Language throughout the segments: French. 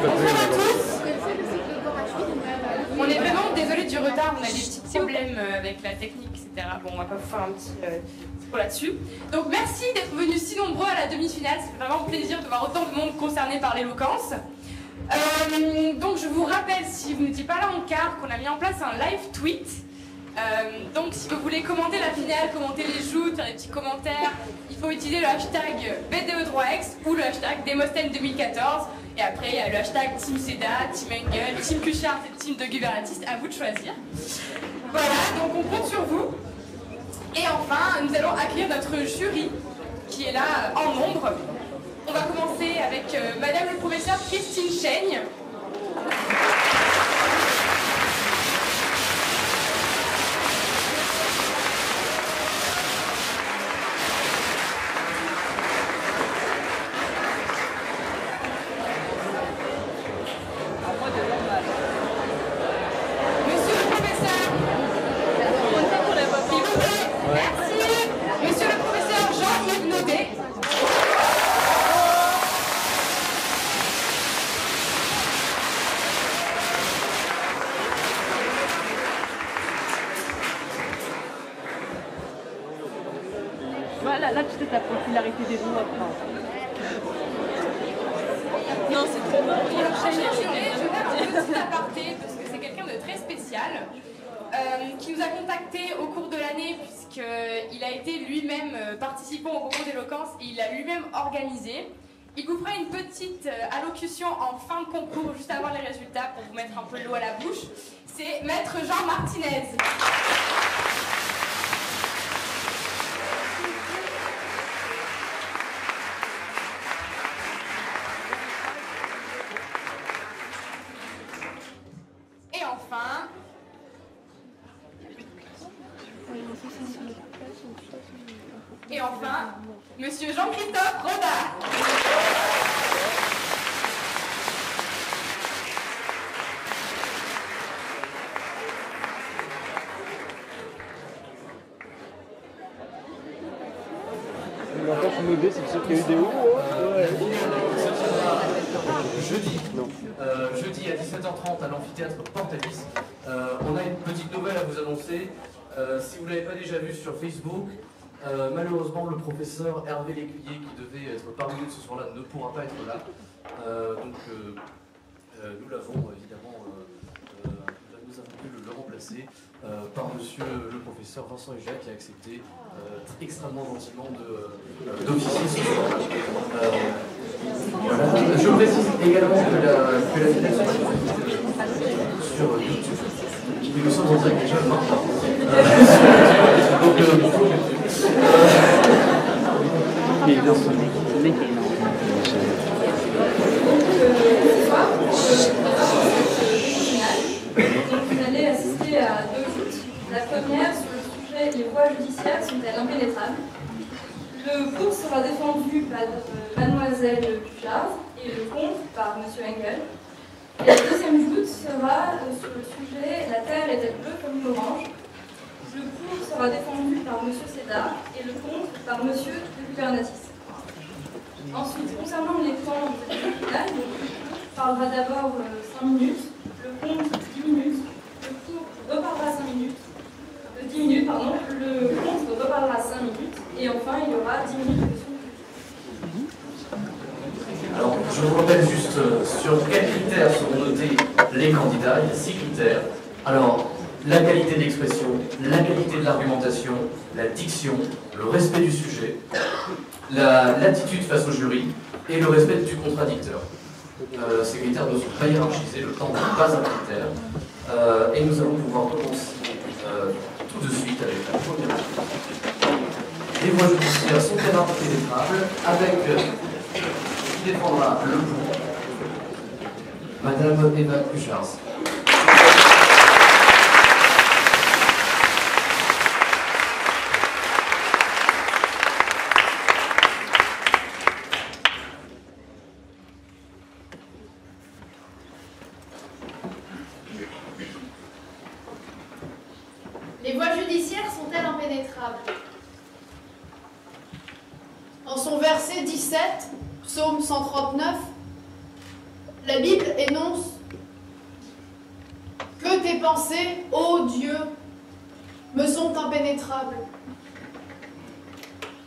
Bonjour à tous. On est vraiment désolé du retard, on a des petits problèmes avec la technique, etc. Bon, on va pas vous faire un petit discours là-dessus. Donc merci d'être venus si nombreux à la demi-finale, ça fait vraiment plaisir de voir autant de monde concerné par l'éloquence. Donc je vous rappelle, si vous n'étiez pas là en quart, qu'on a mis en place un live tweet. Donc si vous voulez commenter la finale, commenter les joutes, faire des petits commentaires, il faut utiliser le hashtag BDE3X ou le hashtag Demosthène 2014. Et après il y a le hashtag Team Seda, Team Engel, Team Cuchart et Team de Guverlatiste, à vous de choisir. Voilà, donc on compte sur vous. Et enfin, nous allons accueillir notre jury qui est là en nombre. On va commencer avec Madame le professeur Christine Chaigne. Voilà, là tu sais la popularité des mots après. Non, c'est trop bon. Je vais faire un petit aparté parce que c'est quelqu'un de très spécial qui nous a contactés au cours de l'année puisqu'il a été lui-même participant au concours d'éloquence et il l'a lui-même organisé. Il vous fera une petite allocution en fin de concours juste avant les résultats pour vous mettre un peu l'eau à la bouche. C'est Maître Jean Martinez. Et enfin, Monsieur Jean-Christophe Roda. Il a encore son idée, c'est sûr qu'il y a eu des hauts. Jeudi à 17h30 à l'amphithéâtre Portalis. On a une petite nouvelle à vous annoncer. Si vous ne l'avez pas déjà vu sur Facebook, malheureusement le professeur Hervé Lécuyer, qui devait être parmi nous ce soir-là, ne pourra pas être là. Nous l'avons évidemment, nous avons pu le remplacer par monsieur le professeur Vincent Eja, qui a accepté extrêmement gentiment d'officier ce soir-là. Voilà. Je précise également que la finale sera sur YouTube. Et nous sommes en direct déjà maintenant. Vous allez assister à deux joutes. La première sur le sujet « Les voies judiciaires sont-elles impénétrables ?» Le pour sera défendu par Mademoiselle Cuchart et le contre par Monsieur Engel. Et la deuxième joute sera sur le sujet « La terre est-elle bleue comme l'orange ?» Le pour sera défendu par Monsieur Seda et le contre par Monsieur de Guvernatis. Ensuite, concernant les temps de cette finale, le pour parlera d'abord 5 minutes, le contre 10 minutes, le pour reparlera 5 minutes, 10 minutes, pardon, le contre reparlera 5 minutes, et enfin il y aura 10 minutes de questions. Alors, je vous rappelle juste sur quels critères seront notés les candidats. Il y a 6 critères. Alors, la qualité d'expression, la qualité de l'argumentation, la diction, le respect du sujet, l'attitude face au jury et le respect du contradicteur. Ces critères ne sont pas hiérarchisés, le temps n'est pas un critère. Et nous allons pouvoir commencer tout de suite avec la première chose. Les voies judiciaires sont-elles impénétrables avec qui défendra le pour Madame Eva Cuchart. Les voies judiciaires sont-elles impénétrables? En son verset 17, psaume 139, la Bible énonce que tes pensées, ô Dieu, me sont impénétrables.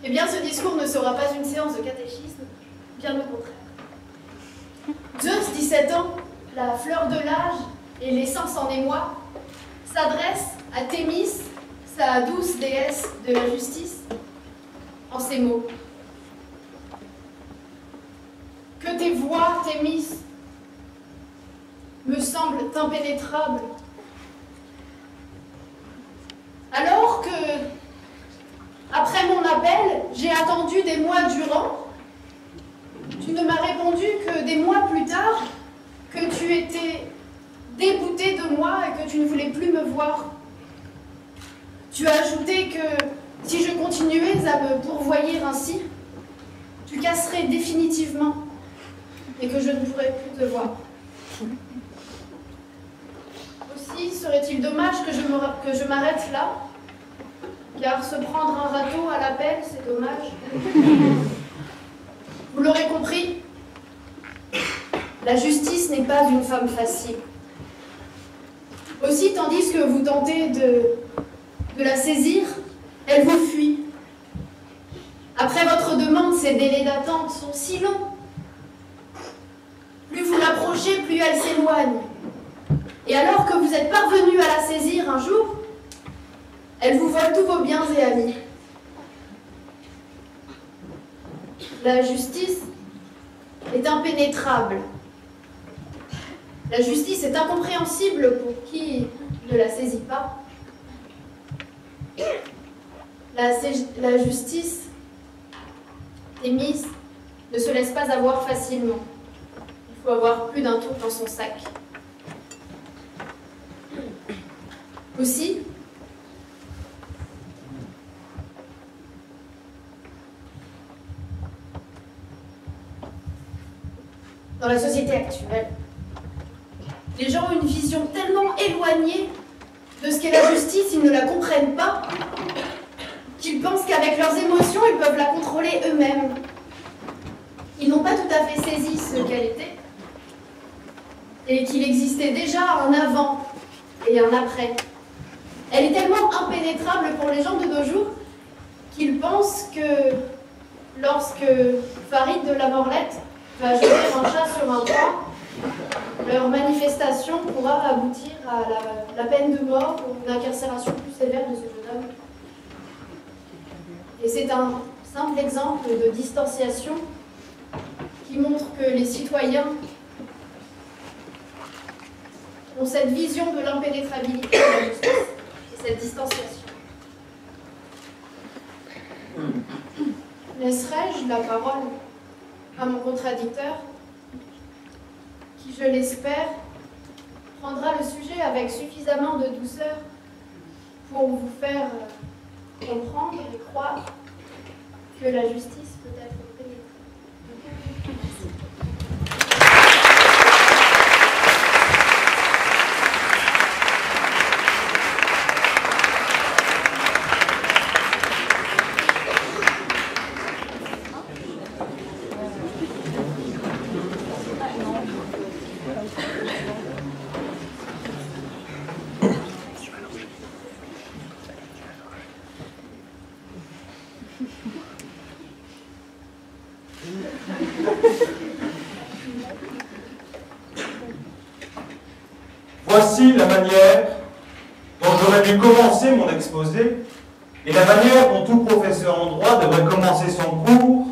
Eh bien, ce discours ne sera pas une séance de catéchisme, bien au contraire. Zeus, 17 ans, la fleur de l'âge et l'essence en émoi, s'adresse à Thémis, sa douce déesse de la justice, en ces mots. Que tes voies, Thémis, me semblent impénétrables. Alors que, après mon appel, j'ai attendu des mois durant, tu ne m'as répondu que des mois plus tard que tu étais dégoûté de moi et que tu ne voulais plus me voir. Tu as ajouté que si je continuais à me pourvoyer ainsi, tu casserais définitivement et que je ne pourrais plus te voir. Aussi serait-il dommage que je m'arrête là, car se prendre un râteau à l'appel, c'est dommage. Vous l'aurez compris, la justice n'est pas une femme facile. Aussi, tandis que vous tentez de la saisir, elle vous fuit. Après votre demande, ces délais d'attente sont si longs. Plus vous l'approchez, plus elle s'éloigne. Et alors que vous êtes parvenu à la saisir un jour, elle vous vole tous vos biens et amis. La justice est impénétrable. La justice est incompréhensible pour qui ne la saisit pas. La justice émise ne se laisse pas avoir facilement. Il faut avoir plus d'un tour dans son sac. Aussi, dans la société actuelle, les gens ont une vision tellement éloignée de ce qu'est la justice, ils ne la comprennent pas, qu'ils pensent qu'avec leurs émotions, ils peuvent la contrôler eux-mêmes. Ils n'ont pas tout à fait saisi ce qu'elle était, et qu'il existait déjà un avant et un après. Elle est tellement impénétrable pour les gens de nos jours qu'ils pensent que lorsque Farid de la Morlette va jeter un chat sur un toit, leur manifestation pourra aboutir à la peine de mort ou une incarcération plus sévère de ce jeune homme. Et c'est un simple exemple de distanciation qui montre que les citoyens ont cette vision de l'impénétrabilité de la justice et cette distanciation. Laisserai-je la parole à mon contradicteur, qui, je l'espère, prendra le sujet avec suffisamment de douceur pour vous faire comprendre et croire que la justice peut être pénétrée. Voici la manière dont j'aurais dû commencer mon exposé et la manière dont tout professeur en droit devrait commencer son cours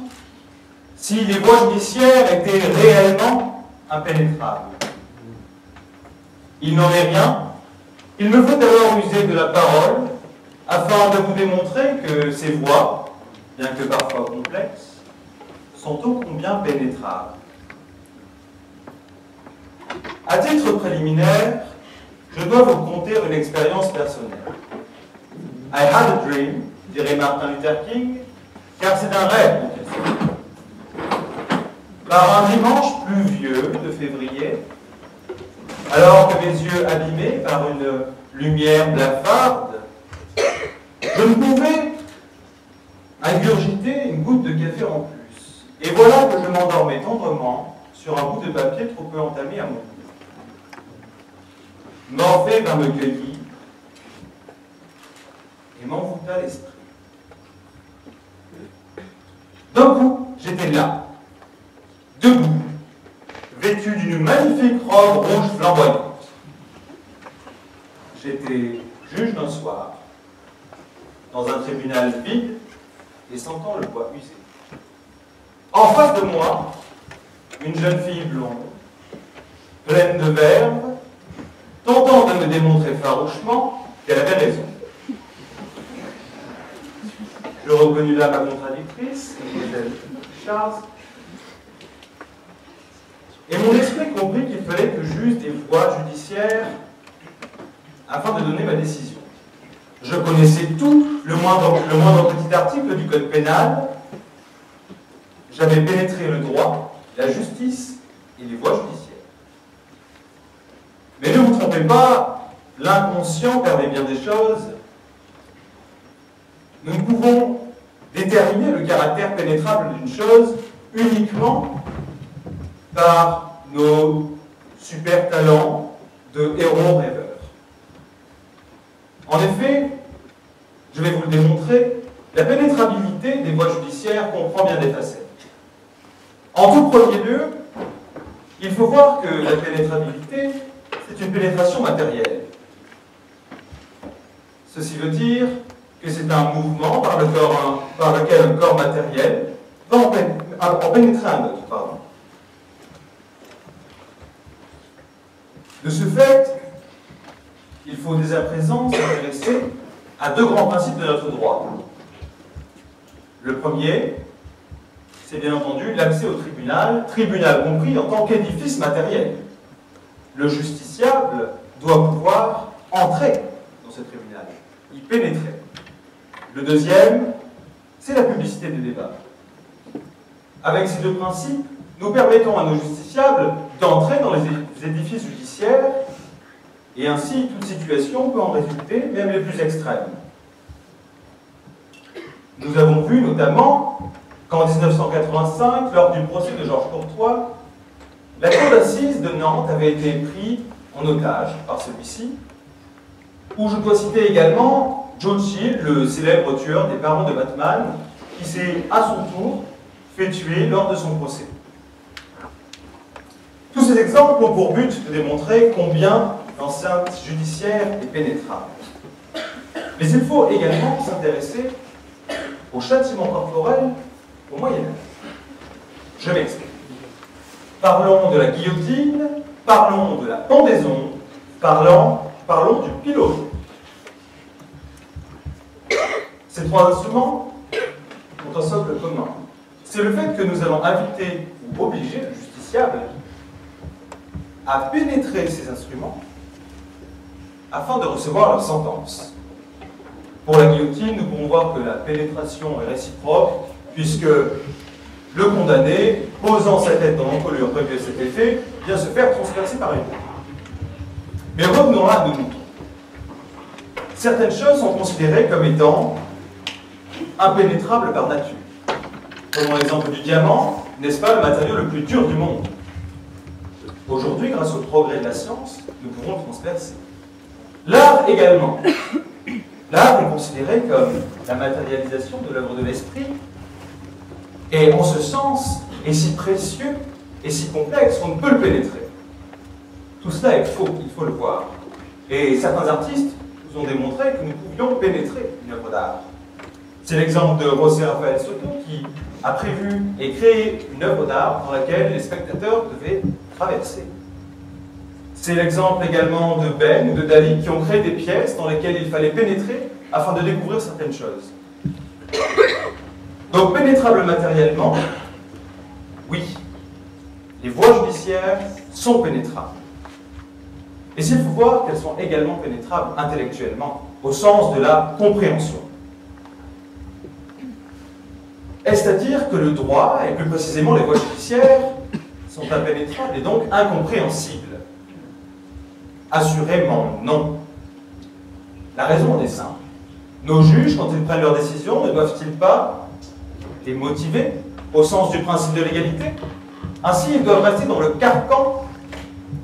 si les voies judiciaires étaient réellement impénétrables. Il n'en est rien. Il me faut alors user de la parole afin de vous démontrer que ces voies, bien que parfois complexes, sont ô combien pénétrables. À titre préliminaire, je dois vous conter une expérience personnelle. I had a dream, dirait Martin Luther King, car c'est un rêve en question. Par un dimanche pluvieux de février, alors que mes yeux abîmés par une lumière blafarde, je ne pouvais ingurgiter une goutte de café en plus. Et voilà que je m'endormais tendrement sur un bout de papier trop peu entamé à mon goût. Morphée vint me cueillir et m'envoûta l'esprit. D'un coup, j'étais là, debout, vêtu d'une magnifique robe rouge flamboyante. J'étais juge d'un soir, dans un tribunal vide et sentant le bois usé. En face de moi, une jeune fille blonde, pleine de verve, tentant de me démontrer farouchement qu'elle avait raison. Je reconnus là ma contradictrice, mademoiselle Charles, et mon esprit comprit qu'il fallait que j'use des voies judiciaires afin de donner ma décision. Je connaissais tout, le moindre petit article du code pénal. J'avais pénétré le droit, la justice et les voies judiciaires. Mais ne vous trompez pas, l'inconscient permet bien des choses. Nous ne pouvons déterminer le caractère pénétrable d'une chose uniquement par nos super talents de héros rêveurs. En effet, je vais vous le démontrer, la pénétrabilité des voies judiciaires comprend bien des facettes. En tout premier lieu, il faut voir que la pénétrabilité, c'est une pénétration matérielle. Ceci veut dire que c'est un mouvement par lequel un corps matériel va en pénétrer un autre. Pardon. De ce fait, il faut dès à présent s'intéresser à deux grands principes de notre droit. Le premier, c'est bien entendu l'accès au tribunal, tribunal compris en tant qu'édifice matériel. Le justiciable doit pouvoir entrer dans ce tribunal, y pénétrer. Le deuxième, c'est la publicité des débats. Avec ces deux principes, nous permettons à nos justiciables d'entrer dans les édifices judiciaires et ainsi toute situation peut en résulter, même les plus extrêmes. Nous avons vu notamment qu'en 1985, lors du procès de Georges Courtois, la cour d'assises de Nantes avait été prise en otage par celui-ci, où je dois citer également Joe Chill, le célèbre tueur des parents de Batman, qui s'est à son tour fait tuer lors de son procès. Tous ces exemples ont pour but de démontrer combien l'enceinte judiciaire est pénétrable. Mais il faut également s'intéresser au châtiment corporel au Moyen-Âge. Je m'explique. Parlons de la guillotine, parlons de la pendaison, parlons du pilot. Ces trois instruments ont un socle commun. C'est le fait que nous allons inviter ou obliger le justiciable à pénétrer ces instruments afin de recevoir leur sentence. Pour la guillotine, nous pouvons voir que la pénétration est réciproque, puisque le condamné, posant sa tête dans l'encolure prévue à cet effet, vient se faire transpercer par une balle. Mais revenons à nos moutons. Certaines choses sont considérées comme étant impénétrables par nature. Prenons l'exemple du diamant, n'est-ce pas le matériau le plus dur du monde? Aujourd'hui, grâce au progrès de la science, nous pouvons le transpercer. L'art également. L'art est considéré comme la matérialisation de l'œuvre de l'esprit, et en ce sens est si précieux et si complexe qu'on ne peut le pénétrer. Tout cela est faux, il faut le voir. Et certains artistes nous ont démontré que nous pouvions pénétrer une œuvre d'art. C'est l'exemple de José Rafael Soto qui a prévu et créé une œuvre d'art dans laquelle les spectateurs devaient traverser. C'est l'exemple également de Ben ou de Dali qui ont créé des pièces dans lesquelles il fallait pénétrer afin de découvrir certaines choses. Donc pénétrable matériellement, oui, les voies judiciaires sont pénétrables. Et s'il faut voir qu'elles sont également pénétrables intellectuellement, au sens de la compréhension. Est-ce à dire que le droit, et plus précisément les voies judiciaires, sont impénétrables et donc incompréhensibles? Assurément non. La raison en est simple. Nos juges, quand ils prennent leurs décisions, ne doivent-ils pas les motiver au sens du principe de l'égalité? Ainsi, ils doivent rester dans le carcan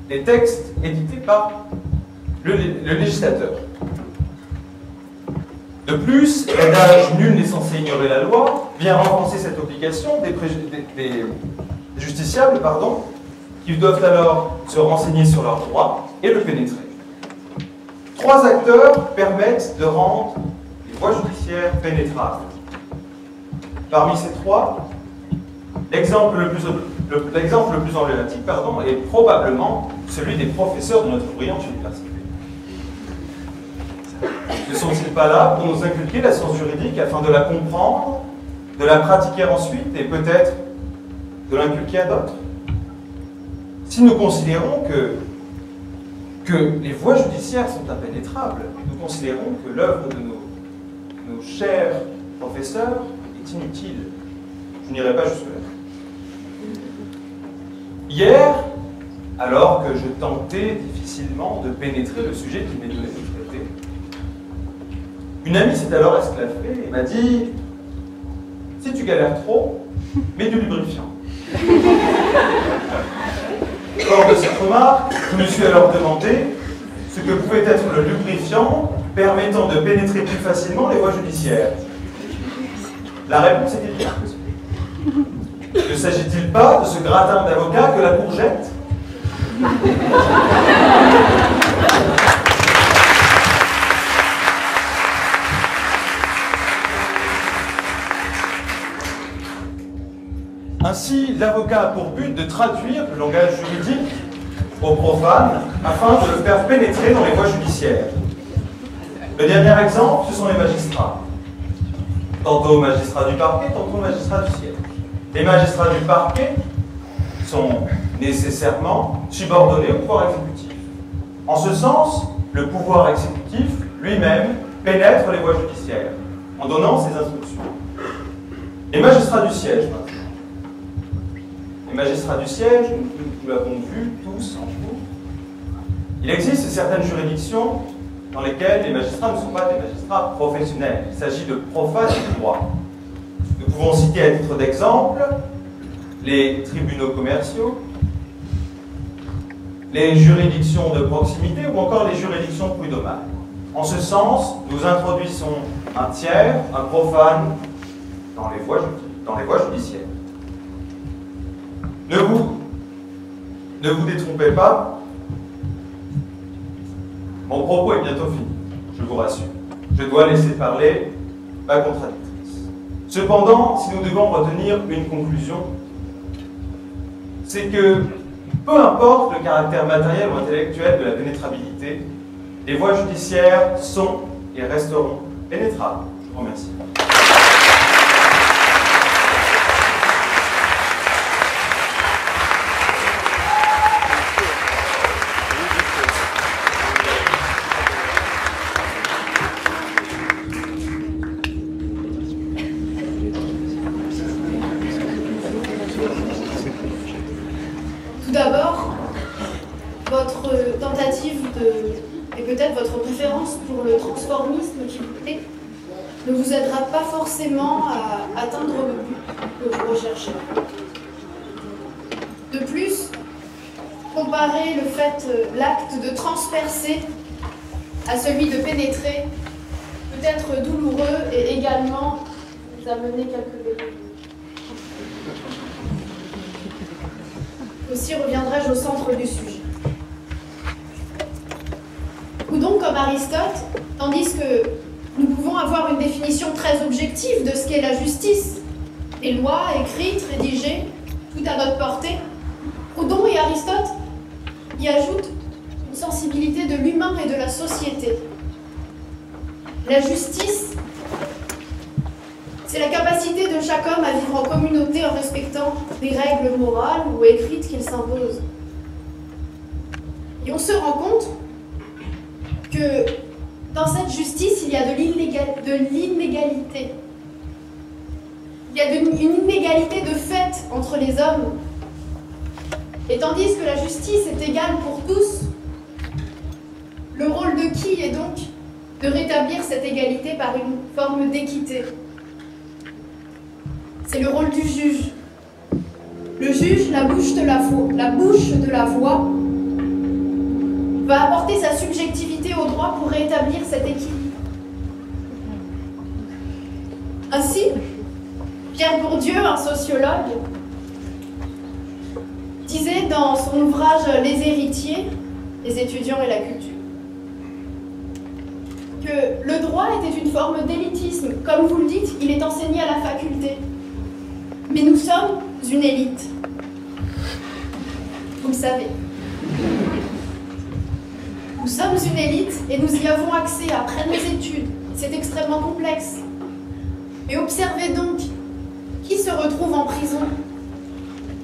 des textes édités par le législateur. De plus, l'adage « nul n'est censé ignorer la loi » vient renforcer cette obligation des justiciables, qui doivent alors se renseigner sur leurs droits et le pénétrer. 3 acteurs permettent de rendre les voies judiciaires pénétrables. Parmi ces 3, l'exemple le plus emblématique est probablement celui des professeurs de notre brillante université. Ne sont-ils pas là pour nous inculquer la science juridique afin de la comprendre, de la pratiquer ensuite et peut-être de l'inculquer à d'autres? Si nous considérons que les voies judiciaires sont impénétrables, nous considérons que l'œuvre de nos chers professeurs est inutile. Je n'irai pas jusque-là. Hier, alors que je tentais difficilement de pénétrer le sujet qui m'est donné de traiter, une amie s'est alors esclaffée et m'a dit « Si tu galères trop, mets du lubrifiant. » Lors de cette remarque, je me suis alors demandé ce que pouvait être le lubrifiant permettant de pénétrer plus facilement les voies judiciaires. La réponse était bien. Ne s'agit-il pas de ce gratin d'avocat que la Cour jette? Ainsi, l'avocat a pour but de traduire le langage juridique au profane afin de le faire pénétrer dans les voies judiciaires. Le dernier exemple, ce sont les magistrats. Tantôt magistrats du parquet, tantôt magistrats du siège. Les magistrats du parquet sont nécessairement subordonnés au pouvoir exécutif. En ce sens, le pouvoir exécutif lui-même pénètre les voies judiciaires en donnant ses instructions. Les magistrats du siège, maintenant. Les magistrats du siège, nous l'avons vu tous en cours, il existe certaines juridictions dans lesquelles les magistrats ne sont pas des magistrats professionnels. Il s'agit de profanes du droit. Nous pouvons citer à titre d'exemple les tribunaux commerciaux, les juridictions de proximité ou encore les juridictions prud'homales. En ce sens, nous introduisons un tiers, un profane, dans les voies judiciaires. Ne vous détrompez pas, mon propos est bientôt fini, je vous rassure. Je dois laisser parler ma contradictrice. Cependant, si nous devons retenir une conclusion, c'est que peu importe le caractère matériel ou intellectuel de la pénétrabilité, les voies judiciaires sont et resteront pénétrables. Je vous remercie. Tout d'abord, votre tentative et peut-être votre préférence pour le transformisme qui vous plaît ne vous aidera pas forcément à atteindre le but que vous recherchez. De plus, comparer l'acte de transpercer à celui de pénétrer peut être douloureux et également vous amener quelques bénéfices. Aussi reviendrai-je au centre du sujet. Ou donc, comme Aristote, tandis que nous pouvons avoir une définition très objective de ce qu'est la justice, les lois écrites, rédigées, tout à notre portée, Proudhon et Aristote y ajoutent une sensibilité de l'humain et de la société. La justice, c'est la capacité de chaque homme à vivre en communauté en respectant des règles morales ou écrites qu'il s'impose. Et on se rend compte que dans cette justice, il y a de l'inégalité. Il y a une inégalité de fait entre les hommes. Et tandis que la justice est égale pour tous, le rôle de qui est donc de rétablir cette égalité par une forme d'équité? C'est le rôle du juge. le juge, la bouche de la voix, va apporter sa subjectivité au droit pour rétablir cet équilibre. Ainsi, Pierre Bourdieu, un sociologue, disait dans son ouvrage « Les héritiers, les étudiants et la culture » que le droit était une forme d'élitisme. Comme vous le dites, il est enseigné à la faculté. Mais nous sommes une élite. Vous le savez. Nous sommes une élite et nous y avons accès après nos études. C'est extrêmement complexe. Mais observez donc qui se retrouve en prison.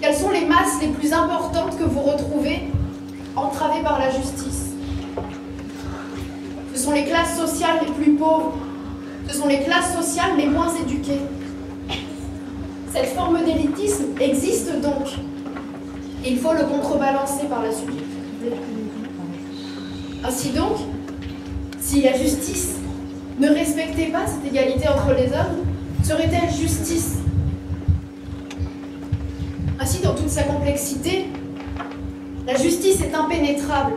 Quelles sont les masses les plus importantes que vous retrouvez entravées par la justice? Ce sont les classes sociales les plus pauvres. Ce sont les classes sociales les moins éduquées. Cette forme d'élitisme existe donc. Et il faut le contrebalancer par la subjectivité. Ainsi donc, si la justice ne respectait pas cette égalité entre les hommes, serait-elle justice? Ainsi, dans toute sa complexité, la justice est impénétrable.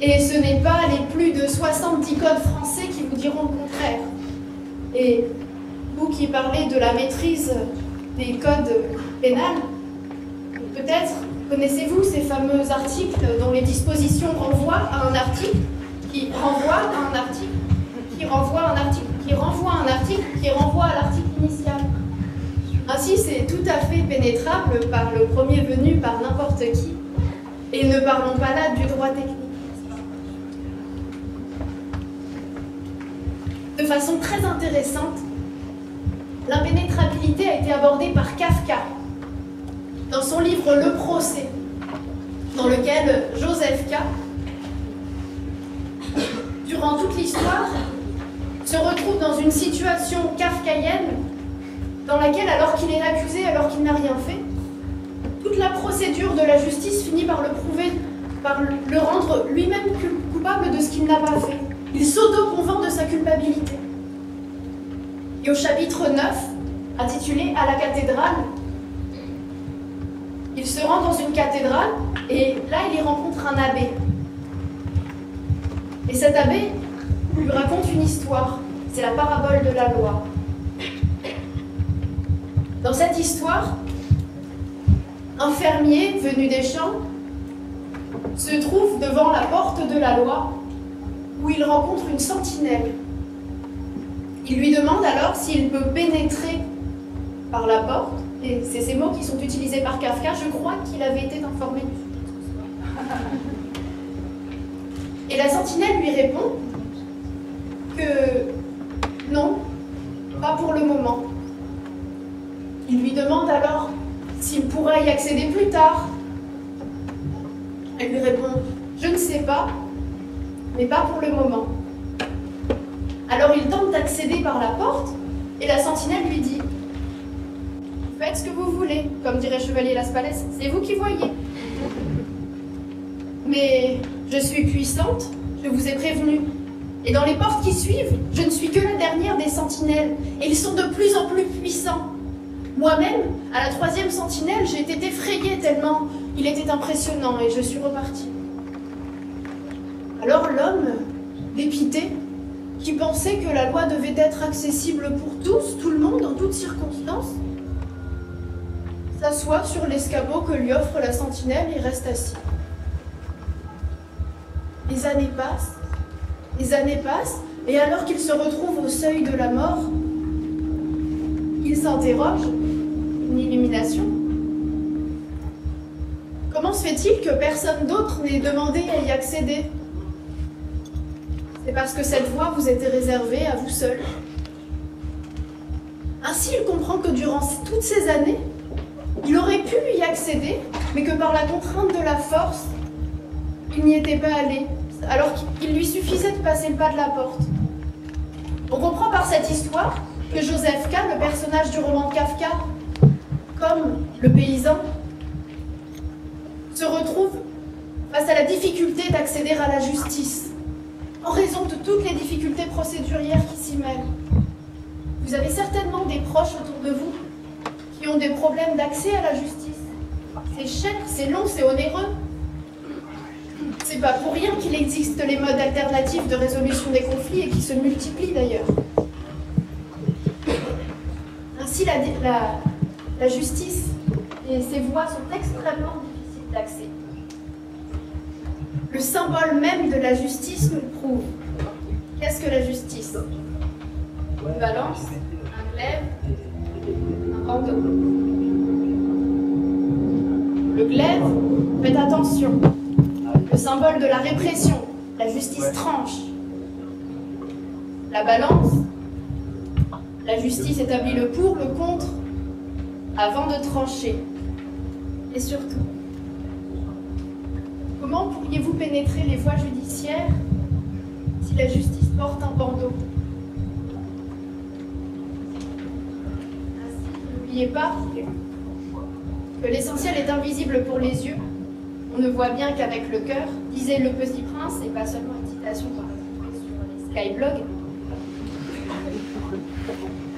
Et ce n'est pas les plus de 70 codes français qui vous diront le contraire. Et vous qui parlez de la maîtrise des codes pénals, peut-être connaissez-vous ces fameux articles dont les dispositions renvoient à un article, qui renvoie à un article, qui renvoie à un article, qui renvoie à un article, qui renvoie à l'article initial. Ainsi, c'est tout à fait pénétrable par le premier venu, par n'importe qui. Et ne parlons pas là du droit technique. De façon très intéressante, l'impénétrabilité a été abordée par Kafka dans son livre Le procès, dans lequel Joseph K., durant toute l'histoire, se retrouve dans une situation kafkaïenne dans laquelle, alors qu'il est accusé, alors qu'il n'a rien fait, toute la procédure de la justice finit par le prouver, par le rendre lui-même coupable de ce qu'il n'a pas fait. Il s'auto-convainc de sa culpabilité. Et au chapitre 9, intitulé « À la cathédrale », il se rend dans une cathédrale et là, il y rencontre un abbé. Et cet abbé lui raconte une histoire. C'est la parabole de la loi. Dans cette histoire, un fermier venu des champs se trouve devant la porte de la loi où il rencontre une sentinelle. Il lui demande alors s'il peut pénétrer par la porte, et c'est ces mots qui sont utilisés par Kafka, je crois qu'il avait été informé du sujet. Et la sentinelle lui répond que non, pas pour le moment. Il lui demande alors s'il pourra y accéder plus tard. Elle lui répond « Je ne sais pas, mais pas pour le moment ». Alors il tente d'accéder par la porte et la sentinelle lui dit « Faites ce que vous voulez, comme dirait Chevalier Las Palais, c'est vous qui voyez. Mais je suis puissante, je vous ai prévenu. Et dans les portes qui suivent, je ne suis que la dernière des sentinelles, et ils sont de plus en plus puissants. Moi-même, à la 3e sentinelle, j'ai été effrayée tellement il était impressionnant, et je suis repartie. » Alors l'homme, dépité, qui pensait que la loi devait être accessible pour tous, tout le monde, en toutes circonstances, s'assoit sur l'escabeau que lui offre la sentinelle et reste assis. Les années passent, et alors qu'il se retrouve au seuil de la mort, il s'interroge, une illumination. Comment se fait-il que personne d'autre n'ait demandé à y accéder? C'est parce que cette voie vous était réservée à vous seul. Ainsi, il comprend que durant toutes ces années, il aurait pu y accéder, mais que par la contrainte de la force, il n'y était pas allé, alors qu'il lui suffisait de passer le pas de la porte. On comprend par cette histoire que Joseph K., le personnage du roman de Kafka, comme le paysan, se retrouve face à la difficulté d'accéder à la justice, en raison de toutes les difficultés procédurières qui s'y mêlent. Vous avez certainement des proches autour de vous qui ont des problèmes d'accès à la justice. c'est cher, c'est long, c'est onéreux. C'est pas pour rien qu'il existe les modes alternatifs de résolution des conflits et qui se multiplient d'ailleurs. Ainsi, la justice et ses voies sont extrêmement difficiles d'accès. Le symbole même de la justice nous le prouve. Qu'est-ce que la justice? Une balance, un glaive, un bandeau. Le glaive, faites attention. Le symbole de la répression, la justice tranche. La balance, la justice établit le pour, le contre, avant de trancher. Et surtout, comment pourriez-vous pénétrer les voies judiciaires si la justice porte un bandeau? Ainsi, n'oubliez pas que l'essentiel est invisible pour les yeux. On ne voit bien qu'avec le cœur, disait le Petit Prince, et pas seulement une citation qu'on va trouver sur les skyblogs.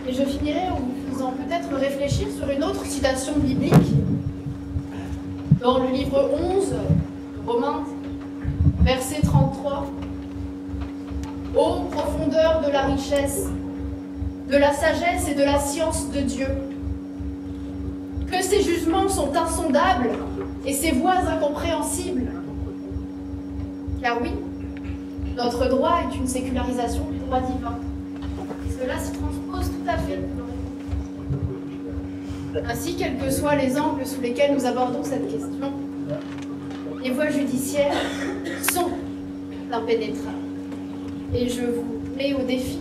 Et je finirai en vous faisant peut-être réfléchir sur une autre citation biblique. Dans le livre 11, Romains, verset 33. « Ô profondeur de la richesse, de la sagesse et de la science de Dieu, que ses jugements sont insondables et ses voies incompréhensibles. » Car oui, notre droit est une sécularisation du droit divin. Et cela s'y transpose tout à fait. Ainsi, quels que soient les angles sous lesquels nous abordons cette question, les voies judiciaires sont impénétrables. Et je vous mets au défi.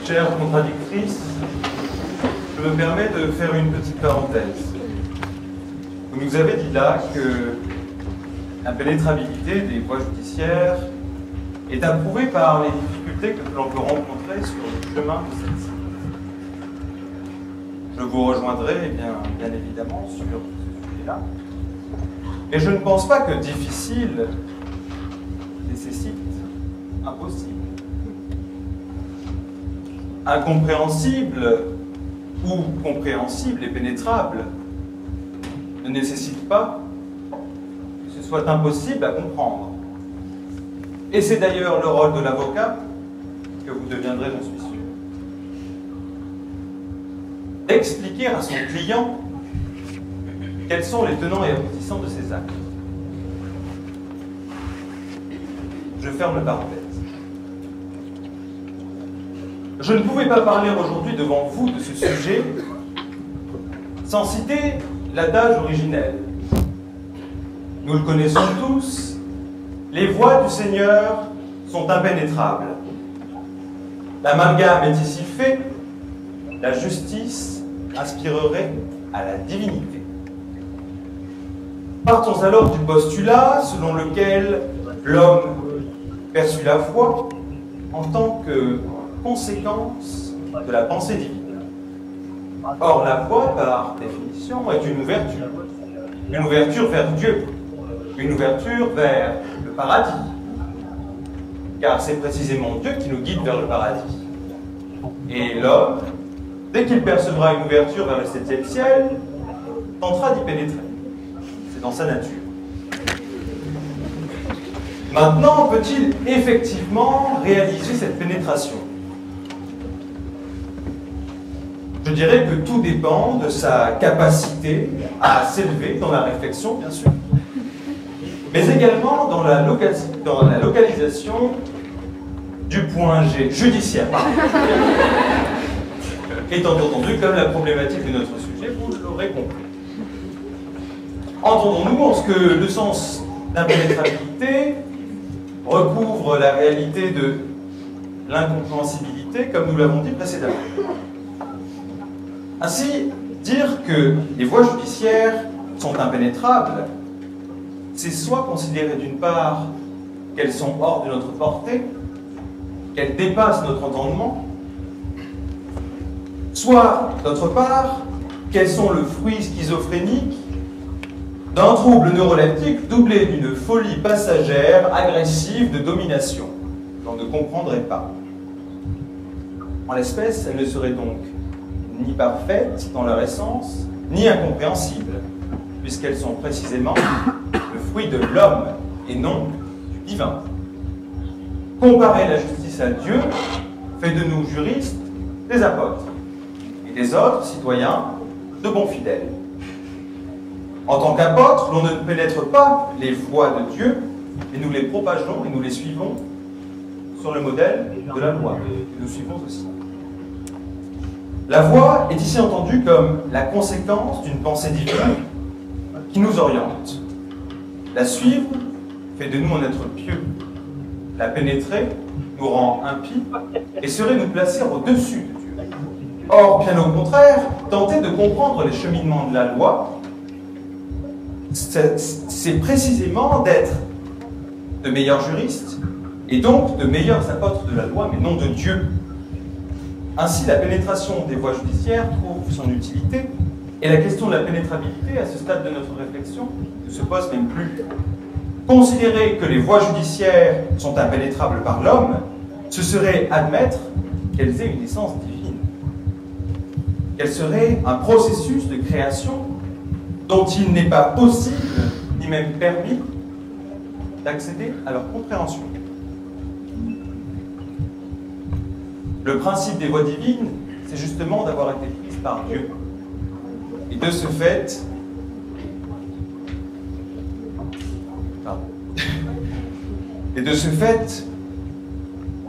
Chère contradictrice, je me permets de faire une petite parenthèse. Vous nous avez dit là que l'impénétrabilité des voies judiciaires est approuvée par les difficultés que l'on peut rencontrer sur le chemin de celle-ci. Je vous rejoindrai bien évidemment sur ce sujet-là. Et je ne pense pas que difficile nécessite impossible. Incompréhensible ou compréhensible et pénétrable ne nécessite pas que ce soit impossible à comprendre. Et c'est d'ailleurs le rôle de l'avocat que vous deviendrez, j'en suis sûr. D'expliquer à son client quels sont les tenants et aboutissants de ses actes. Je ferme la parenthèse. Je ne pouvais pas parler aujourd'hui devant vous de ce sujet sans citer l'adage originel. Nous le connaissons tous, les voies du Seigneur sont impénétrables. L'amalgame est ici fait, la justice aspirerait à la divinité. Partons alors du postulat selon lequel l'homme perçut la foi en tant que conséquence de la pensée divine. Or, la foi, par définition, est une ouverture vers Dieu, une ouverture vers le paradis, car c'est précisément Dieu qui nous guide vers le paradis. Et l'homme, dès qu'il percevra une ouverture vers le 7e ciel, tentera d'y pénétrer. C'est dans sa nature. Maintenant, peut-il effectivement réaliser cette pénétration? Je dirais que tout dépend de sa capacité à s'élever dans la réflexion, bien sûr, mais également dans la localisation du point G, judiciaire. Étant entendu, comme la problématique de notre sujet, vous l'aurez compris. Entendons-nous en ce que le sens d'impénétrabilité recouvre la réalité de l'incompréhensibilité, comme nous l'avons dit précédemment. Ainsi, dire que les voies judiciaires sont impénétrables, c'est soit considérer d'une part qu'elles sont hors de notre portée, qu'elles dépassent notre entendement, soit, d'autre part, qu'elles sont le fruit schizophrénique d'un trouble neuroleptique doublé d'une folie passagère, agressive, de domination. J'en ne comprendrais pas. En l'espèce, elles ne seraient donc ni parfaites dans leur essence, ni incompréhensibles, puisqu'elles sont précisément le fruit de l'homme et non du divin. Comparer la justice à Dieu fait de nous juristes des apôtres et des autres citoyens de bons fidèles. En tant qu'apôtres, l'on ne pénètre pas les voies de Dieu et nous les propageons et nous les suivons sur le modèle de la loi que nous suivons aussi. La voie est ici entendue comme la conséquence d'une pensée divine qui nous oriente. La suivre fait de nous un être pieux. La pénétrer nous rend impies et serait nous placer au-dessus de Dieu. Or, bien au contraire, tenter de comprendre les cheminements de la loi, c'est précisément d'être de meilleurs juristes et donc de meilleurs apôtres de la loi, mais non de Dieu. Ainsi, la pénétration des voies judiciaires trouve son utilité et la question de la pénétrabilité, à ce stade de notre réflexion, ne se pose même plus. Considérer que les voies judiciaires sont impénétrables par l'homme, ce serait admettre qu'elles aient une essence divine, qu'elles seraient un processus de création dont il n'est pas possible, ni même permis, d'accéder à leur compréhension. Le principe des voies divines, c'est justement d'avoir été prises par Dieu. Et de ce fait,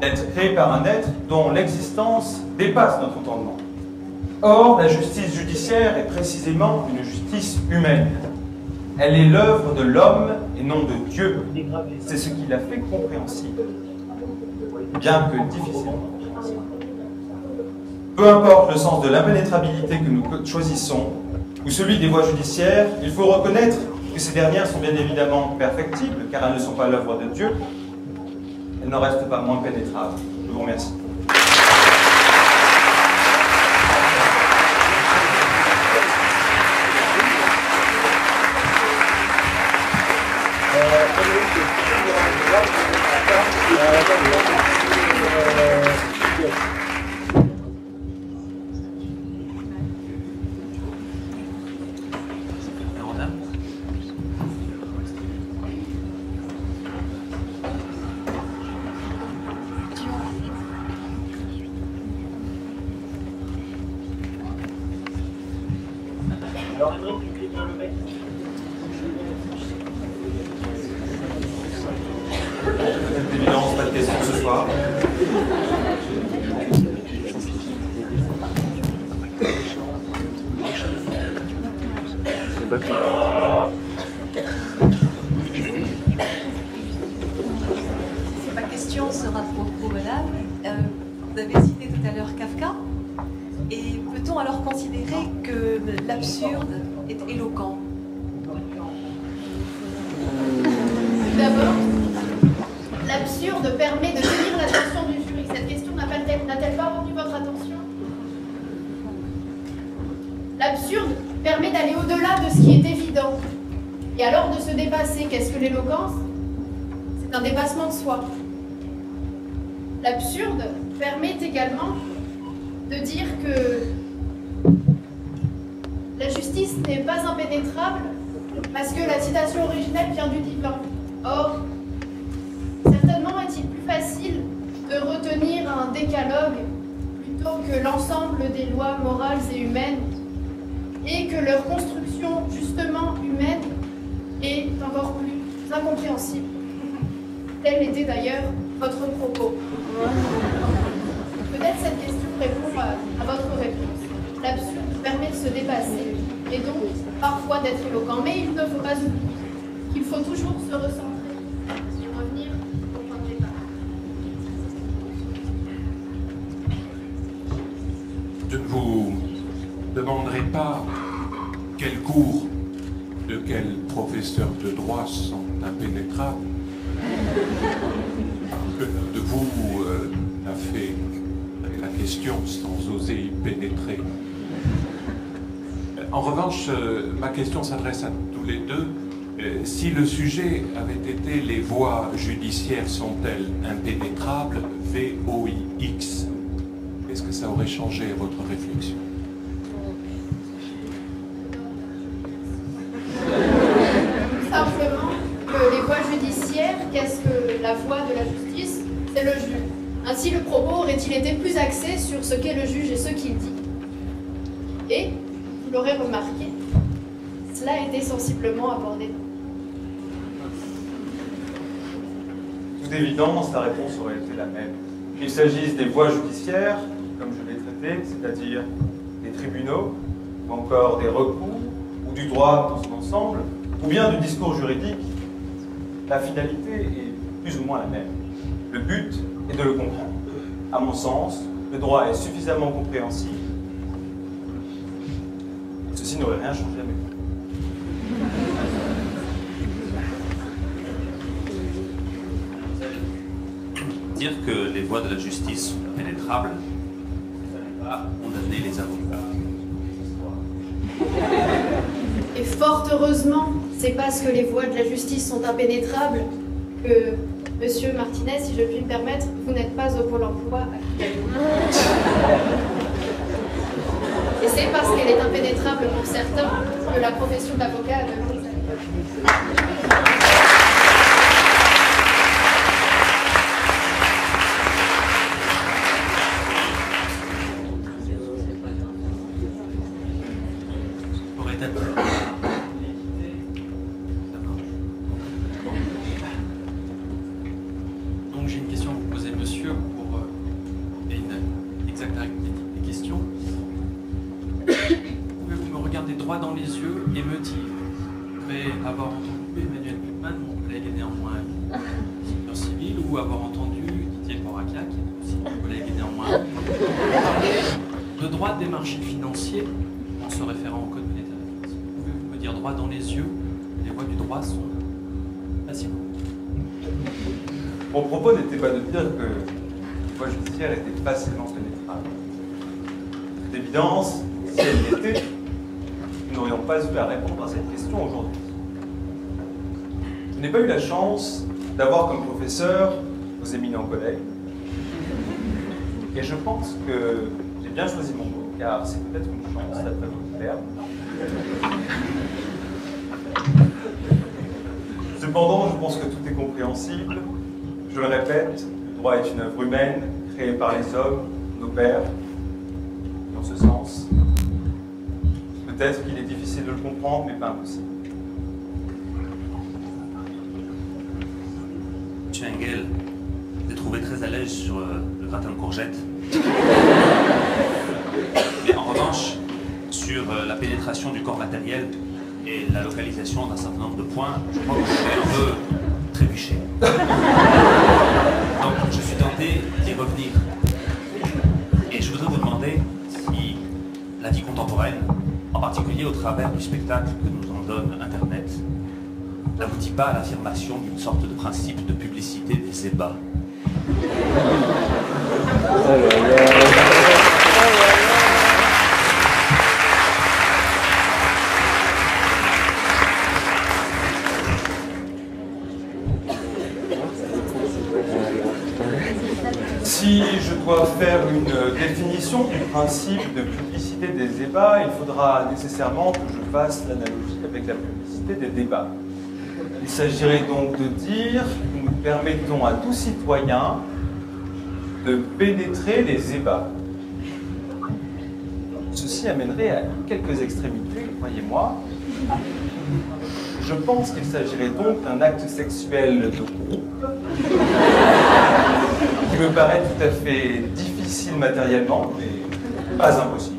d'être créé par un être dont l'existence dépasse notre entendement. Or, la justice judiciaire est précisément une justice humaine. Elle est l'œuvre de l'homme et non de Dieu. C'est ce qui la fait compréhensible, bien que difficilement compréhensible. Peu importe le sens de l'impénétrabilité que nous choisissons, ou celui des voies judiciaires, il faut reconnaître que ces dernières sont bien évidemment perfectibles, car elles ne sont pas l'œuvre de Dieu. Elles n'en restent pas moins pénétrables. Je vous remercie. Évidemment, pas de questions ce soir. Ma question sera pour madame. Vous avez cité tout à l'heure Kafka. Et peut-on alors considérer que l'absurde est éloquent? D'abord, l'absurde permet de tenir l'attention du jury. Cette question n'a-t-elle pas retenu votre attention? L'absurde permet d'aller au-delà de ce qui est évident. Et alors de se dépasser. Qu'est-ce que l'éloquence? C'est un dépassement de soi. L'absurde permet également de dire que la justice n'est pas impénétrable parce que la citation originelle vient du divin. Or, certainement est-il plus facile de retenir un décalogue plutôt que l'ensemble des lois morales et humaines, et que leur construction justement humaine est encore plus incompréhensible. Tel était d'ailleurs votre propos. Peut-être cette question répond à votre réponse. L'absurde permet de se dépasser et donc parfois d'être éloquent. Mais il ne faut pas oublier qu'il faut toujours se recentrer et revenir au point de départ. Je ne vous demanderai pas quels cours de quels professeurs de droit sont impénétrables. Que de vous n'a fait la question sans oser y pénétrer. En revanche, ma question s'adresse à tous les deux. Si le sujet avait été les voies judiciaires sont-elles impénétrables, VOIX, est-ce que ça aurait changé votre réflexion? Simplement que les voies judiciaires, qu'est-ce que la voie de la justice? C'est le juge. Ainsi, le propos aurait-il été plus axé sur ce qu'est le juge et ce qu'il dit. Et, vous l'aurez remarqué, cela a été sensiblement abordé. De toute évidence, la réponse aurait été la même. Qu'il s'agisse des voies judiciaires, comme je l'ai traité, c'est-à-dire des tribunaux, ou encore des recours, ou du droit dans son ensemble, ou bien du discours juridique, la finalité est plus ou moins la même. Le but est de le comprendre. À mon sens, le droit est suffisamment compréhensible. Ceci n'aurait rien changé à mes yeux. Dire que les voies de la justice sont impénétrables, ça n'est pas condamner les avocats. Et fort heureusement, c'est parce que les voies de la justice sont impénétrables que, Monsieur Martinez, si je puis me permettre, vous n'êtes pas au Pôle emploi actuellement. Et c'est parce qu'elle est impénétrable pour certains que la profession d'avocat a de longues années. Donc j'ai une question à vous poser, monsieur, pour une exacte des questions. Pouvez-vous me regarder droit dans les yeux et me dire, après avoir entendu Emmanuel Buchmann, mon collègue et néanmoins seigneur civil, ou avoir entendu Didier Borakia, qui est aussi mon collègue et néanmoins parler de droit des marchés financiers en se référant au code monétaire. Pouvez-vous me dire droit dans les yeux, les voies du droit sont faciles. Mon propos n'était pas de dire que les voies judiciaires étaient facilement pénétrables. D'évidence, si elles l'étaient, nous n'aurions pas eu à répondre à cette question aujourd'hui. Je n'ai pas eu la chance d'avoir comme professeur vos éminents collègues. Et je pense que j'ai bien choisi mon mot, car c'est peut-être une chance d'après votre terme. Cependant, je pense que tout est compréhensible. Je le répète, le droit est une œuvre humaine, créée par les hommes, nos pères. Dans ce sens, peut-être qu'il est difficile de le comprendre, mais pas impossible. Monsieur Engel, je l'ai trouvé très à l'aise sur le gratin de courgettes. Mais en revanche, sur la pénétration du corps matériel et la localisation d'un certain nombre de points, je crois que vous avez un peu trébuché. Donc je suis tenté d'y revenir. Et je voudrais vous demander si la vie contemporaine, en particulier au travers du spectacle que nous en donne Internet, n'aboutit pas à l'affirmation d'une sorte de principe de publicité des ébats. Si je dois faire une définition du principe de publicité des ébats, il faudra nécessairement que je fasse l'analogie avec la publicité des débats. Il s'agirait donc de dire que nous permettons à tout citoyen de pénétrer les ébats. Ceci amènerait à quelques extrémités, croyez-moi. Je pense qu'il s'agirait donc d'un acte sexuel de groupe qui me paraît tout à fait difficile matériellement, mais pas impossible.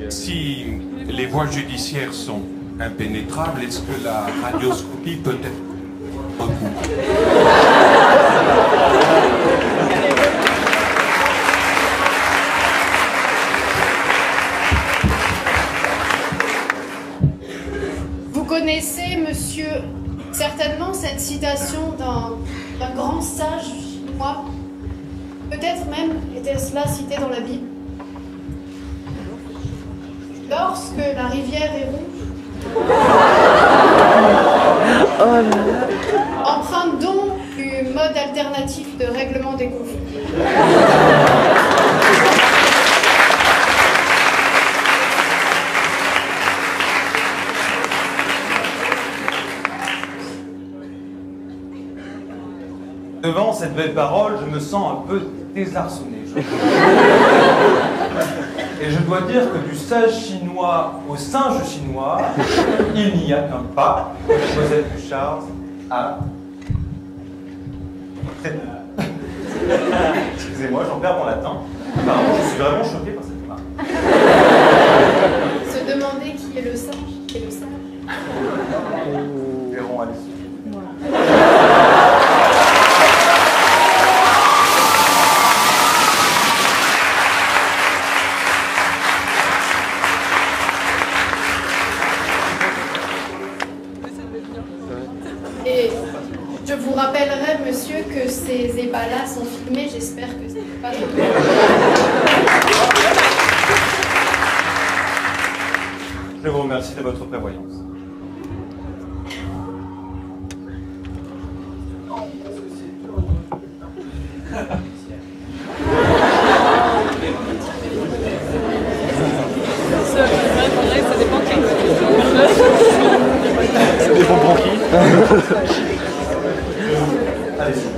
Si les voies judiciaires sont impénétrables, est-ce que la radioscopie peut être recoupée? Vous connaissez, monsieur d'un grand sage chinois. Peut-être même était-ce là cité dans la Bible. Lorsque la rivière est rouge, emprunte donc du mode alternatif de règlement des conflits. Devant cette belle parole, je me sens un peu désarçonné. Et je dois dire que du sage chinois au singe chinois, il n'y a qu'un pas. Mademoiselle Bouchard a... Excusez-moi, j'en perds mon latin. Apparemment, je suis vraiment choqué par cette remarque. Se demander qui est le singe, qui est le sage. Nous verrons à l'issue. Et je vous rappellerai, monsieur, que ces ébats-là sont filmés. J'espère que ce n'est pas trop. Je vous remercie de votre prévoyance. Ça dépend pour qui. Allez-y.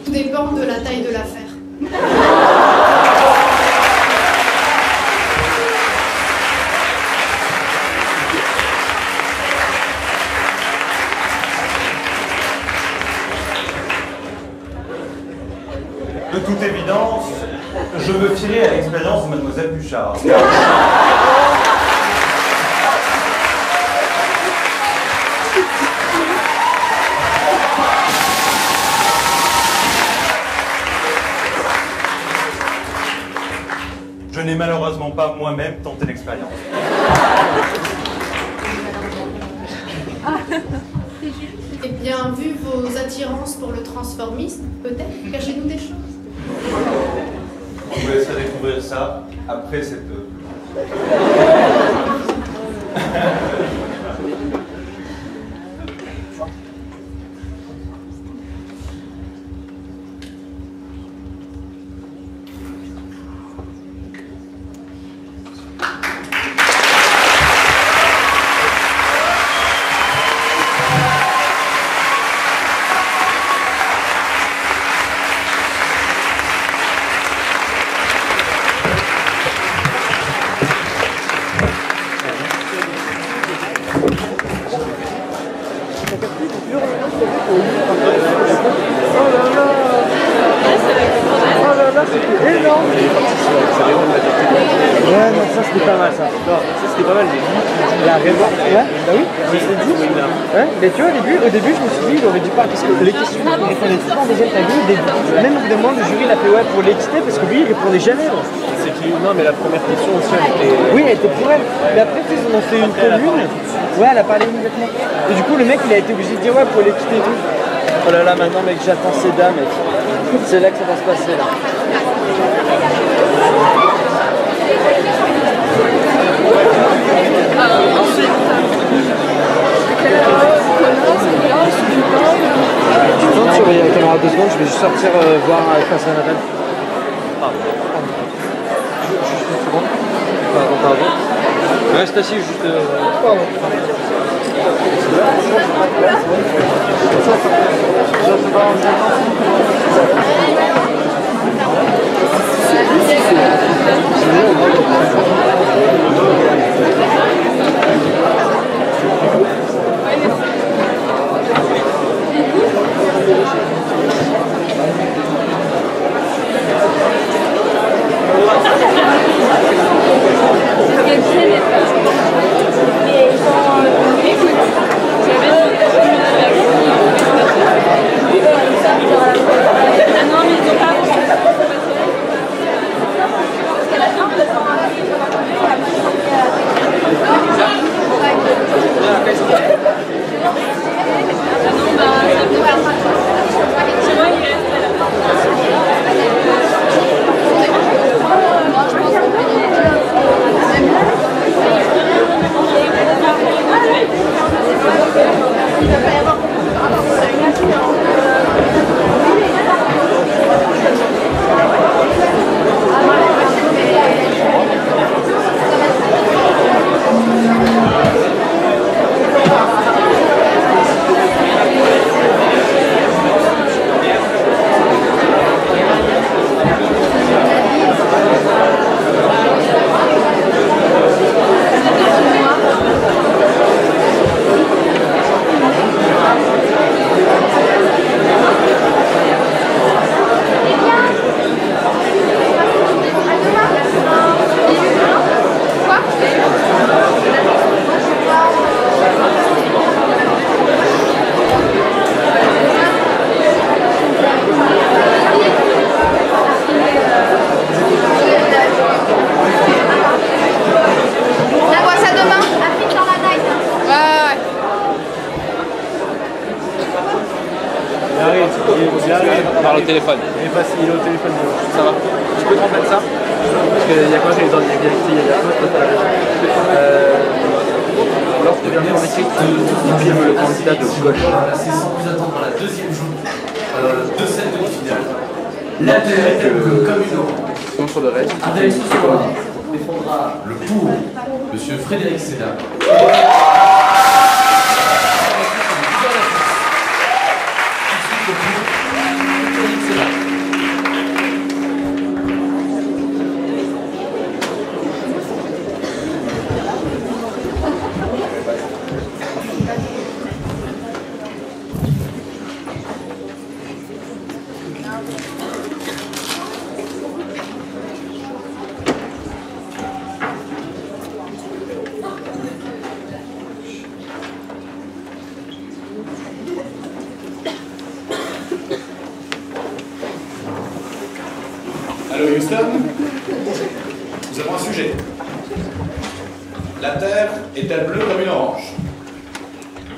Tout dépend de la taille de l'affaire. De toute évidence, je me fierai à l'expérience de mademoiselle Bouchard. Je n'ai malheureusement pas moi-même tenté l'expérience. Eh bien, vu vos attirances pour le transformisme, peut-être cachez-nous des choses. Je vous laisserai découvrir ça après cette... Ouais, non, ça c'était pas mal ça. Non, ça c'était pas mal, mais lui, il a raison. Ouais, bah oui, je l'ai dit. Ouais, mais tu vois, au début, je me suis dit, il aurait dû pas. Parce que les questions, il répondait tout le temps déjà, t'as vu, même au bout d'un moment, le jury l'a fait ouais pour l'équité, parce que lui, il répondait jamais. C'est qui? Non, mais la première question aussi, elle était. Oui, elle était pour elle. Mais après, tu sais, ils en ont fait une commune. Ouais, elle a parlé immédiatement. Et du coup, le mec, il a été obligé de dire ouais pour l'équité et tout. Oh là là, maintenant, mec, j'attends ces dames, mec. C'est là que ça va se passer, là. Tu peux surveiller la caméra 2 secondes, je vais juste sortir voir face à Nathan. Juste une seconde. Pardon. Reste assis juste. Pardon. Il arrive. On parle au téléphone. Il est au téléphone. Ça va. Tu peux te remettre ça? Parce qu'il y a quoi? Il y a lorsque vient en écrit qui filme le candidat de gauche. C'est sans plus attendre la deuxième journée de cette demi-finale. L'ATR comme une orange. Contre le reste. Avec ce soir, défendra le pour M. Frédéric Sénat. Allô Houston, nous avons un sujet. La Terre est-elle bleue comme une orange?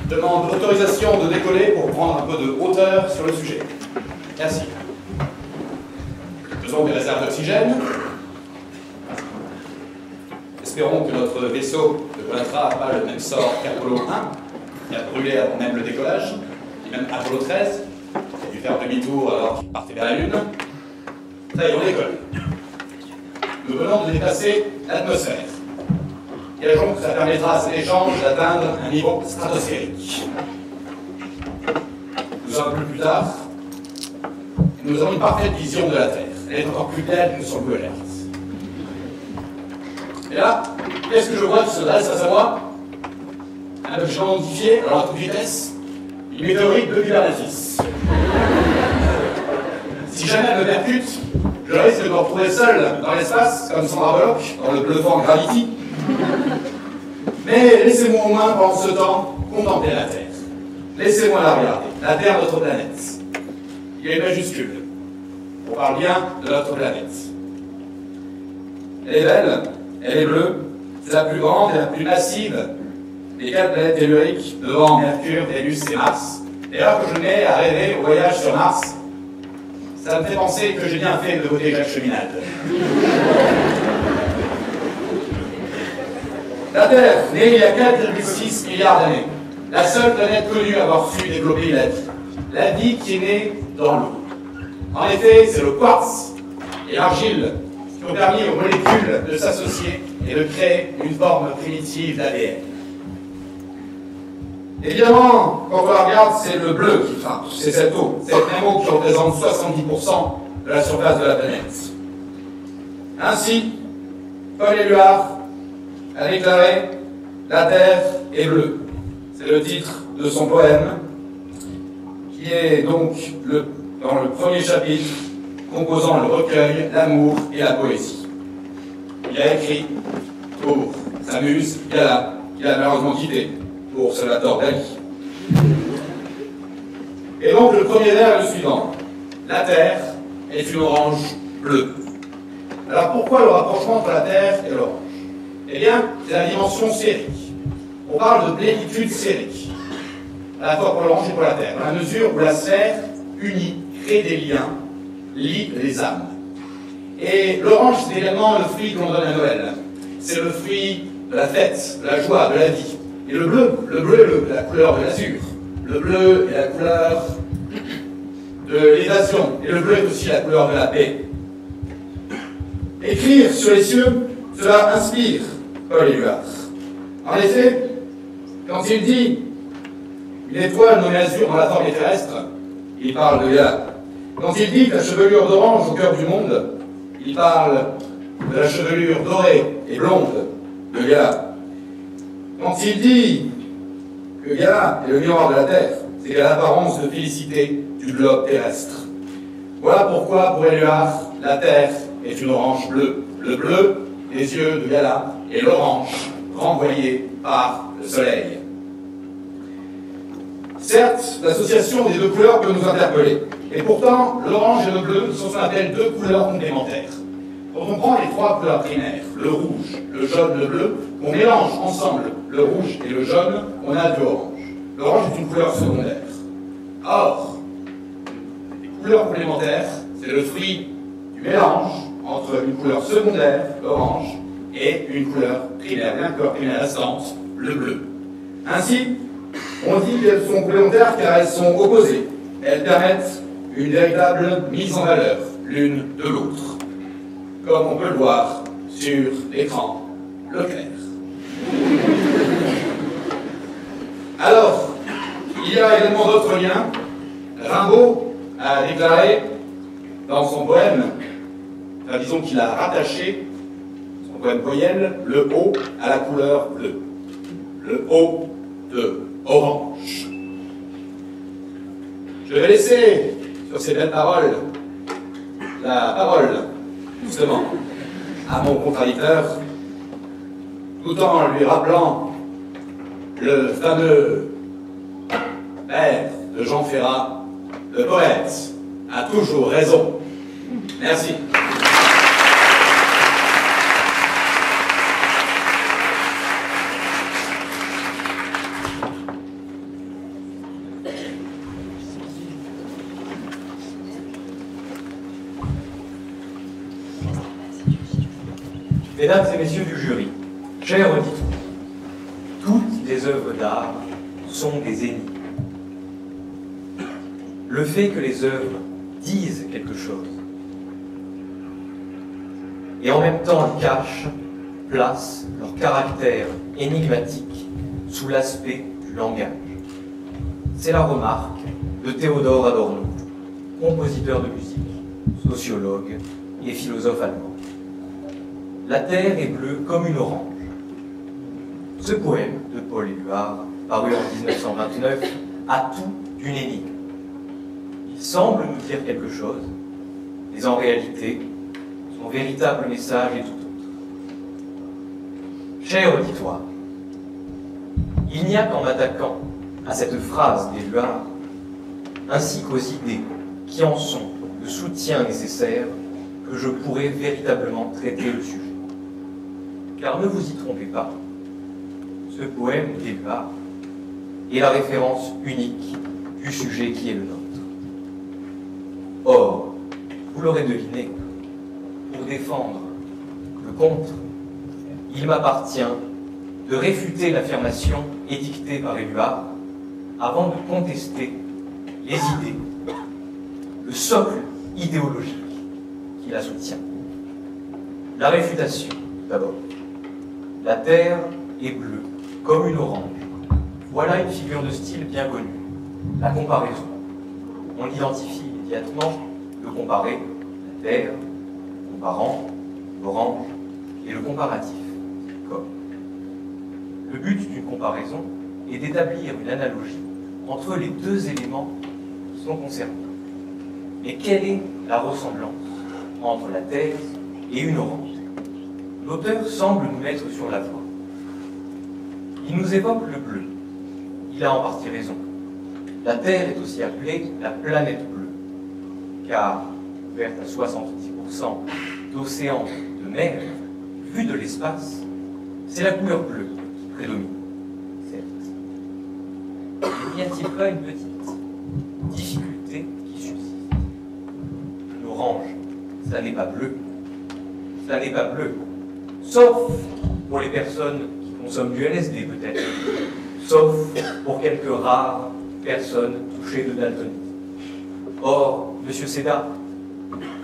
Demande autorisation de décoller pour prendre un peu de hauteur sur le sujet. Merci. Faisons des réserves d'oxygène. Espérons que notre vaisseau ne connaîtra pas le même sort qu'Apollo 1, qui a brûlé avant même le décollage, et même Apollo 13, qui a dû faire demi-tour alors qu'il partait vers la Lune. Ça y est, on décolle. Nous venons de dépasser l'atmosphère. Gageons que ça permettra à cet échange d'atteindre un niveau stratosphérique. Nous sommes plus tard, et nous avons une parfaite vision de la Terre. Elle est encore plus belle que sur Google Earth. Et là, qu'est-ce que je vois qui se dresse face à moi? Un objet identifié, alors à toute vitesse, une météorite de Vivernacis. Si jamais elle me percute, je risque de me retrouver seul dans l'espace, comme Sandra Bullock, dans le bluffant Gravity. Mais laissez-moi au moins, pendant ce temps, contempler la Terre. Laissez-moi la regarder. La Terre, notre planète. Il y a une majuscule. On parle bien de notre planète. Elle est belle, elle est bleue, c'est la plus grande et la plus massive des 4 planètes telluriques devant Mercure, Vénus et Mars. Et alors que je n'ai à rêver au voyage sur Mars, ça me fait penser que j'ai bien fait de voter Jacques Cheminade. La Terre, née il y a 4,6 milliards d'années, la seule planète connue à avoir su développer la vie qui est née dans l'eau. En effet, c'est le quartz et l'argile qui ont permis aux molécules de s'associer et de créer une forme primitive d'ADN. Évidemment, quand on la regarde, c'est le bleu qui frappe, c'est cette eau, cette même eau qui représente 70% de la surface de la planète. Ainsi, Paul Éluard a déclaré « La Terre est bleue ». C'est le titre de son poème, qui est donc dans le premier chapitre composant le recueil, l'amour et la poésie. Il a écrit pour sa muse, Gala, qu'il a malheureusement quitté pour Salvatore Dali. Et donc le premier vers est le suivant. La Terre est une orange bleue. Alors pourquoi le rapprochement entre la Terre et l'orange? Eh bien, c'est la dimension sphérique. On parle de plénitude sphérique, à la fois pour l'orange et pour la Terre, dans la mesure où la sphère unit, crée des liens, lie les âmes. Et l'orange, c'est également le fruit que l'on donne à Noël. C'est le fruit de la fête, de la joie, de la vie. Et le bleu est la couleur de l'azur. Le bleu est la couleur de l'évasion. Et le bleu est aussi la couleur de la paix. Écrire sur les cieux, cela inspire Paul Éluard. En effet, quand il dit une étoile nommée azur dans la forme terrestre, il parle de Gala. Quand il dit la chevelure d'orange au cœur du monde, il parle de la chevelure dorée et blonde de Gala. Quand il dit que Gala est le miroir de la Terre, c'est qu'à l'apparence de félicité du globe terrestre. Voilà pourquoi, pour Éluard, la Terre est une orange bleue. Le bleu, les yeux de Gala, et l'orange, renvoyé par le soleil. Certes, l'association des deux couleurs peut nous interpeller. Et pourtant, l'orange et le bleu sont ce qu'on appelle deux couleurs complémentaires. Quand on prend les 3 couleurs primaires, le rouge, le jaune, le bleu, on mélange ensemble le rouge et le jaune, on a du orange. L'orange est une couleur secondaire. Or, couleur complémentaire, c'est le fruit du mélange entre une couleur secondaire, l'orange, et une couleur primaire, une couleur primaire restante, le bleu. Ainsi, on dit qu'elles sont complémentaires car elles sont opposées. Elles permettent une véritable mise en valeur l'une de l'autre, comme on peut le voir sur l'écran Leclerc. Alors, il y a également d'autres liens. Rimbaud a déclaré dans son poème, enfin, disons qu'il a rattaché son poème voyelle, le haut à la couleur bleue. Le haut de orange. Je vais laisser sur ces belles paroles la parole, justement, à mon contradicteur, tout en lui rappelant le fameux vers de Jean Ferrat, le poète a toujours raison. Merci. Mesdames et messieurs du jury, chers auditeurs, toutes les œuvres d'art sont des énigmes. Le fait que les œuvres disent quelque chose, et en même temps cachent, placent leur caractère énigmatique sous l'aspect du langage. C'est la remarque de Théodore Adorno, compositeur de musique, sociologue et philosophe allemand. La terre est bleue comme une orange. Ce poème de Paul Éluard, paru en 1929, a tout d'une énigme. Il semble nous dire quelque chose, mais en réalité, son véritable message est tout autre. Cher auditoire, il n'y a qu'en m'attaquant à cette phrase d'Éluard, ainsi qu'aux idées qui en sont le soutien nécessaire, que je pourrai véritablement traiter le sujet. Car ne vous y trompez pas, ce poème d'Éluard est la référence unique du sujet qui est le nôtre. Or, vous l'aurez deviné, pour défendre le contre, il m'appartient de réfuter l'affirmation édictée par Éluard avant de contester les idées, le socle idéologique qui la soutient. La réfutation, d'abord. La terre est bleue, comme une orange. Voilà une figure de style bien connue. La comparaison. On identifie immédiatement le comparé, la terre, le comparant, l'orange, et le comparatif, comme. Le but d'une comparaison est d'établir une analogie entre les deux éléments qui sont concernés. Mais quelle est la ressemblance entre la terre et une orange? L'auteur semble nous mettre sur la voie. Il nous évoque le bleu. Il a en partie raison. La Terre est aussi appelée la planète bleue, car couverte à 70% d'océans, de mer, vue de l'espace, c'est la couleur bleue qui prédomine, certes. Mais n'y a-t-il pas une petite difficulté qui subsiste? L'orange, ça n'est pas bleu. Ça n'est pas bleu. Sauf pour les personnes qui consomment du LSD peut-être, sauf pour quelques rares personnes touchées de daltonisme. Or, Monsieur Seda,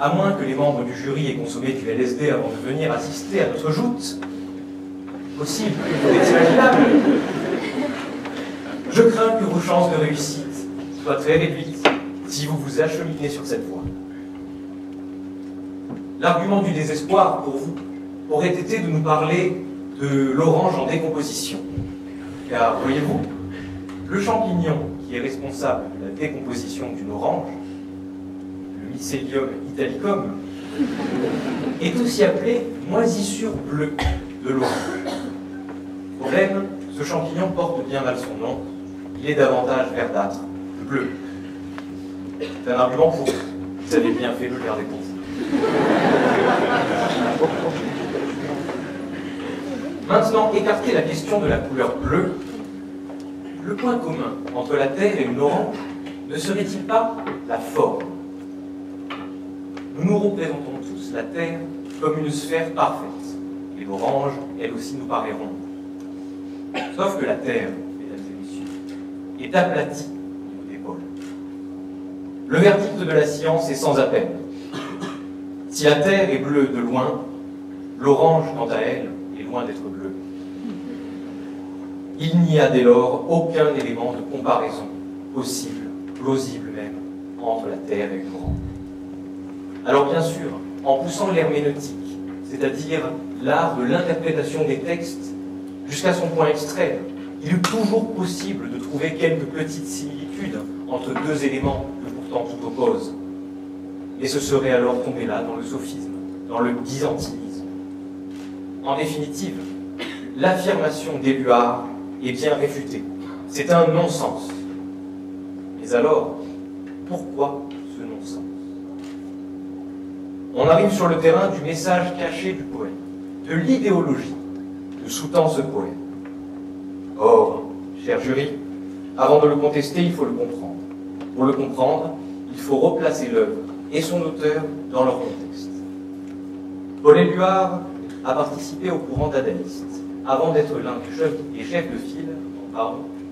à moins que les membres du jury aient consommé du LSD avant de venir assister à notre joute, possible, peut-être imaginable, je crains que vos chances de réussite soient très réduites si vous vous acheminez sur cette voie. L'argument du désespoir pour vous aurait été de nous parler de l'orange en décomposition. Car, voyez-vous, le champignon qui est responsable de la décomposition d'une orange, le Mycelium italicum, est aussi appelé moisissure bleue de l'orange. Problème, ce champignon porte bien mal son nom, il est davantage verdâtre que bleu. C'est un argument pour vous. Vous avez bien fait de le garder pour vous. Maintenant, écarter la question de la couleur bleue, le point commun entre la Terre et une orange ne serait-il pas la forme? nous nous représentons tous la Terre comme une sphère parfaite, et l'orange, elle aussi, nous paraît ronde. Sauf que la Terre, mesdames et messieurs, est aplatie au niveau des pôles. Le verdict de la science est sans appel. Si la Terre est bleue de loin, l'orange, quant à elle, est loin d'être bleue. Il n'y a dès lors aucun élément de comparaison possible, plausible même, entre la Terre et une orange. Alors bien sûr, en poussant l'herméneutique, c'est-à-dire l'art de l'interprétation des textes, jusqu'à son point extrême, il est toujours possible de trouver quelques petites similitudes entre deux éléments que pourtant tout oppose. Et ce serait alors tomber là dans le sophisme, dans le byzantinisme. En définitive, l'affirmation d'Éluard est bien réfutée. C'est un non-sens. Mais alors, pourquoi ce non-sens? On arrive sur le terrain du message caché du poème, de l'idéologie que sous-tend ce poème. Or, cher jury, avant de le contester, il faut le comprendre. Pour le comprendre, il faut replacer l'œuvre et son auteur dans leur contexte. Paul Éluard a participé au courant dadaïste, avant d'être l'un des chefs de file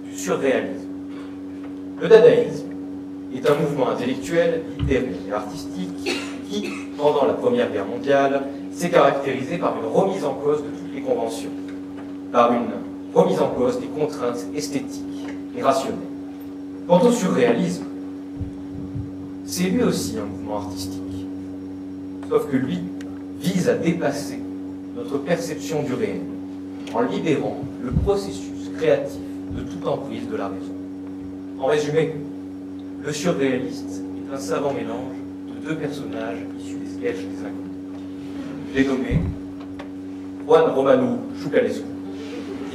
du surréalisme. Le dadaïsme est un mouvement intellectuel, littéraire et artistique qui, pendant la Première Guerre mondiale, s'est caractérisé par une remise en cause de toutes les conventions, par une remise en cause des contraintes esthétiques et rationnelles. Quant au surréalisme, c'est lui aussi un mouvement artistique, sauf que lui vise à dépasser notre perception du réel, en libérant le processus créatif de toute emprise de la raison. En résumé, le surréaliste est un savant mélange de deux personnages issus des sketchs des Inconnus. J'ai nommé Juan Romano Choucalescu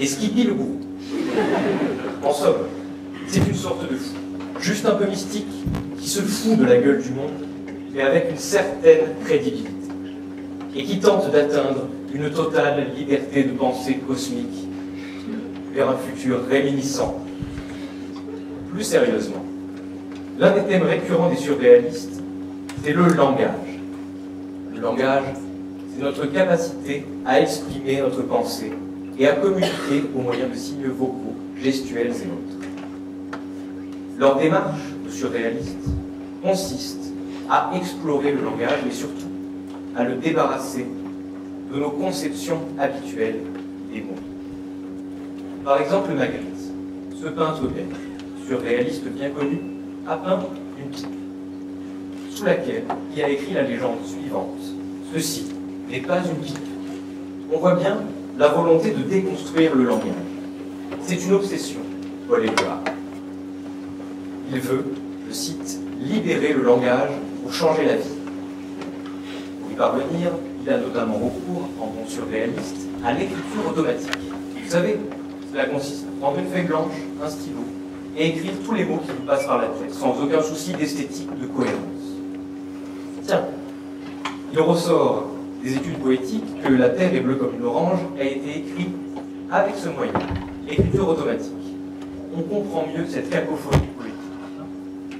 et Skippy le gourou. En somme, c'est une sorte de fou, juste un peu mystique, qui se fout de la gueule du monde, mais avec une certaine crédibilité, et qui tente d'atteindre une totale liberté de pensée cosmique vers un futur réminiscent. Plus sérieusement, l'un des thèmes récurrents des surréalistes, c'est le langage. Le langage, c'est notre capacité à exprimer notre pensée et à communiquer au moyen de signes vocaux, gestuels et autres. Leur démarche de surréaliste consiste à explorer le langage, mais surtout à le débarrasser de nos conceptions habituelles des mots. Par exemple, Magritte, ce peintre belge, surréaliste bien connu, a peint une pipe, sous laquelle il a écrit la légende suivante. Ceci n'est pas une pipe. On voit bien la volonté de déconstruire le langage. C'est une obsession, Paul Éluard. Il veut, je cite, libérer le langage pour changer la vie. Pour y parvenir, il a notamment recours, en bon surréaliste, à l'écriture automatique. Vous savez, cela consiste à prendre une feuille blanche, un stylo, et écrire tous les mots qui vous passent par la tête, sans aucun souci d'esthétique ou de cohérence. Tiens, il ressort des études poétiques que La Terre est bleue comme une orange a été écrit avec ce moyen, l'écriture automatique. On comprend mieux cette cacophonie poétique.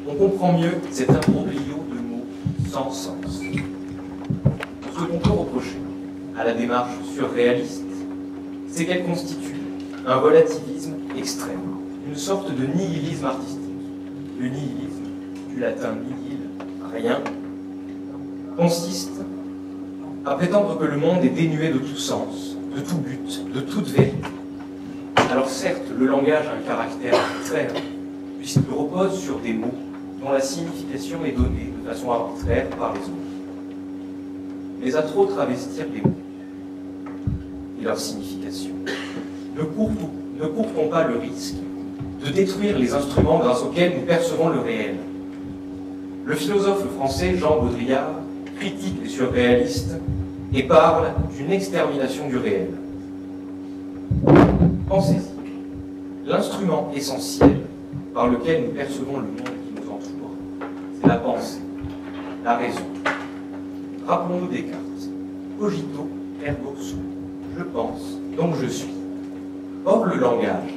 On comprend mieux cet imbroglio de mots sans sens. Ce qu'on peut reprocher à la démarche surréaliste, c'est qu'elle constitue un relativisme extrême, une sorte de nihilisme artistique. Le nihilisme, du latin nihil, rien, consiste à prétendre que le monde est dénué de tout sens, de tout but, de toute vérité. Alors certes, le langage a un caractère arbitraire, puisqu'il repose sur des mots dont la signification est donnée de façon arbitraire par les autres. Mais à trop travestir les mots et leur signification, ne court-on pas le risque de détruire les instruments grâce auxquels nous percevons le réel? Le philosophe français Jean Baudrillard critique les surréalistes et parle d'une extermination du réel. Pensez-y, l'instrument essentiel par lequel nous percevons le monde qui nous entoure, c'est la pensée, la raison. Rappelons-nous Descartes. Cogito ergo sum. Je pense, donc je suis. Or, le langage,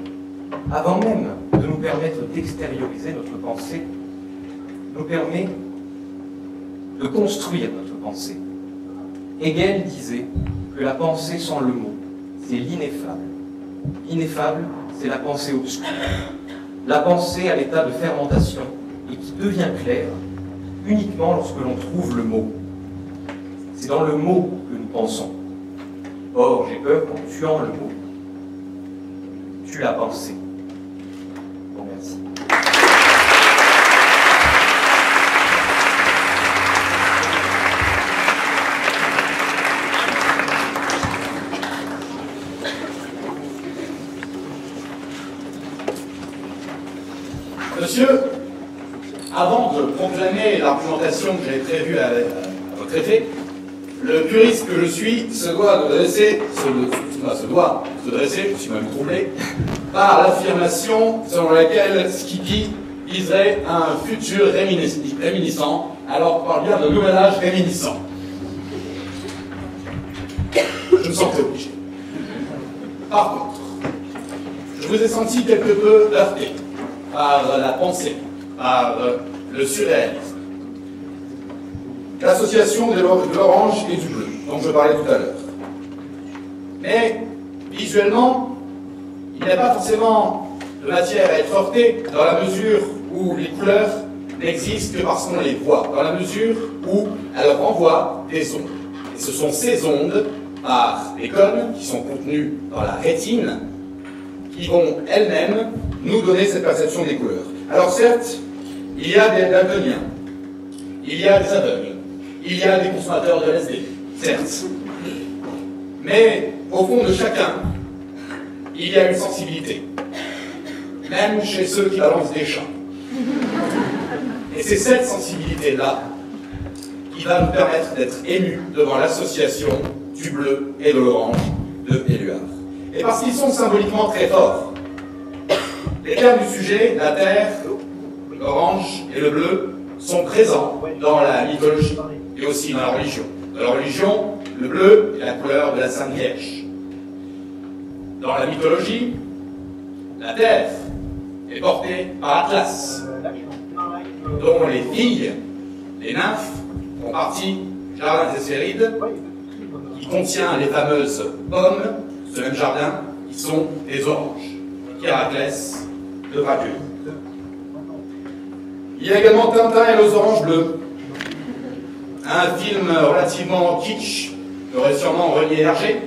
avant même de nous permettre d'extérioriser notre pensée, nous permet de construire notre pensée. Hegel disait que la pensée sans le mot, c'est l'ineffable. L'ineffable, c'est la pensée obscure. La pensée à l'état de fermentation et qui devient claire uniquement lorsque l'on trouve le mot. C'est dans le mot que nous pensons. Or, j'ai peur qu'en tuant le mot, on tue la pensée. Bon, merci. Monsieur, avant de proclamer l'argumentation que j'avais prévue à votre effet, le puriste que je suis se doit de dresser, je suis même troublé, par l'affirmation selon laquelle Skippy viserait un futur réminiscent, alors qu'on parle bien de nouvel âge réminiscent. Je me sentais obligé. Par contre, je vous ai senti quelque peu heurté par la pensée, par le surréalisme. L'association de l'orange et du bleu, dont je parlais tout à l'heure. Mais, visuellement, il n'y a pas forcément de matière à être heurtée dans la mesure où les couleurs n'existent que parce qu'on les voit, dans la mesure où elles renvoient des ondes. Et ce sont ces ondes, par les cônes qui sont contenus dans la rétine, qui vont elles-mêmes nous donner cette perception des couleurs. Alors certes, il y a des daltoniens, il y a des aveugles, il y a des consommateurs de LSD, certes. Mais au fond de chacun, il y a une sensibilité, même chez ceux qui balancent des chats. Et c'est cette sensibilité-là qui va nous permettre d'être émus devant l'association du bleu et de l'orange de Éluard. Et parce qu'ils sont symboliquement très forts, les termes du sujet, la terre, l'orange et le bleu, sont présents dans la mythologie et aussi dans la religion. Dans la religion, le bleu est la couleur de la Sainte Vierge. Dans la mythologie, la terre est portée par Atlas, dont les filles, les nymphes, font partie du jardin des Hespérides, qui contient les fameuses pommes, ce même jardin, qui sont des oranges, Héraclès de Dracule. Il y a également Tintin et les oranges bleues, un film relativement kitsch, qu'aurait sûrement René Hergé,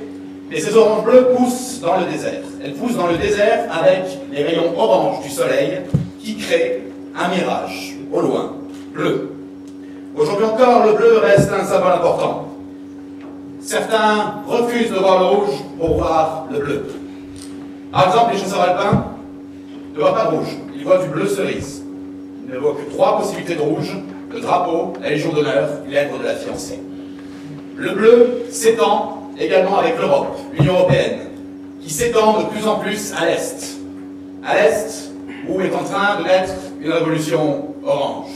mais ces oranges bleues poussent dans le désert. Elles poussent dans le désert avec les rayons orange du soleil qui créent un mirage, au loin, bleu. Aujourd'hui encore, le bleu reste un symbole important. Certains refusent de voir le rouge pour voir le bleu. Par exemple, les chasseurs alpins ne voient pas de rouge, ils voient du bleu cerise. Ils ne voient que 3 possibilités de rouge: le drapeau, la Légion d'honneur et l'aigle de la fiancée. Le bleu s'étend également avec l'Europe, l'Union européenne, qui s'étend de plus en plus à l'Est. À l'Est, où est en train de naître une révolution orange.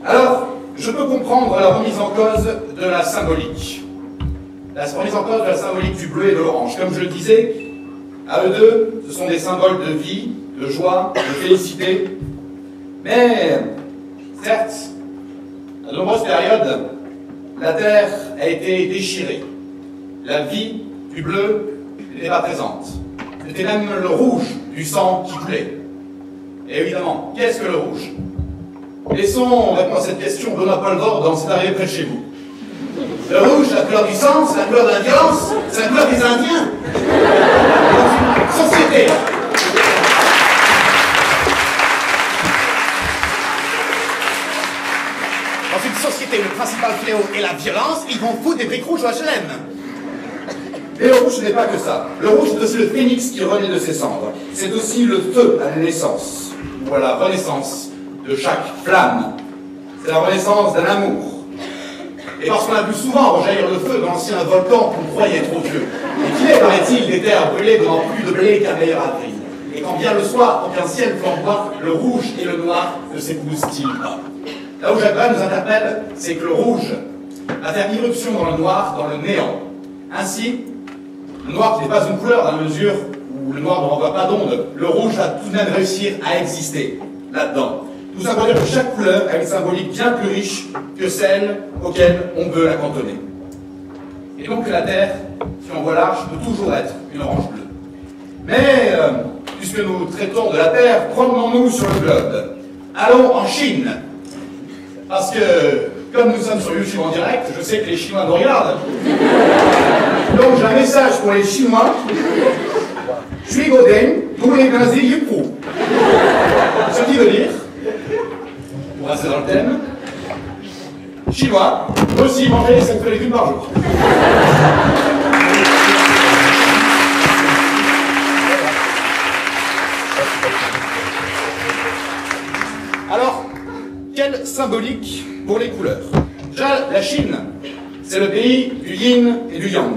Alors, je peux comprendre la remise en cause de la symbolique. La remise en cause de la symbolique du bleu et de l'orange. Comme je le disais, à eux deux, ce sont des symboles de vie, de joie, de félicité. Mais, certes, à de nombreuses périodes, la terre a été déchirée. La vie du bleu n'était pas présente. C'était même le rouge du sang qui coulait. Et évidemment, qu'est-ce que le rouge? Laissons répondre à cette question Dona Paul d'or dans C'est arrivé près de chez vous. Le rouge, la couleur du sang, c'est la couleur de la violence, c'est la couleur des Indiens. Dans une société. Dans une société où le principal fléau est la violence, ils vont foutre des briques rouges au HLM. Et le rouge, ce n'est pas que ça. Le rouge, c'est aussi le phénix qui renaît de ses cendres. C'est aussi le feu à la naissance, ou à la renaissance de chaque flamme. C'est la renaissance d'un amour. Et parce qu'on a vu souvent rejaillir le feu dans l'ancien volcan qu'on croyait trop vieux, et qu'il est, paraît-il, des terres brûlées donnant plus de blé qu'un meilleur avril. Et quand vient le soir, quand un ciel flamboie, le rouge et le noir ne s'épousent-ils pas? Là où Jacques Brel nous interpelle, c'est que le rouge va faire irruption dans le noir, dans le néant. Ainsi, le noir n'est pas une couleur dans la mesure où le noir ne renvoie pas d'onde. Le rouge va tout de même réussir à exister là-dedans. tout ça pour dire que chaque couleur a une symbolique bien plus riche que celle auquel on veut la cantonner. Et donc la Terre, si on voit large, peut toujours être une orange bleue. Mais, puisque nous traitons de la Terre, promenons-nous sur le globe. Allons en Chine. Parce que, comme nous sommes sur YouTube en direct, je sais que les Chinois nous regardent. Donc j'ai un message pour les Chinois. Chui Godin, tous les nazis Yipu. Ce qui veut dire, pour rester dans le thème, Chinois, aussi manger 5 légumes par jour. Alors, quelle symbolique pour les couleurs? Déjà, la Chine, c'est le pays du yin et du yang.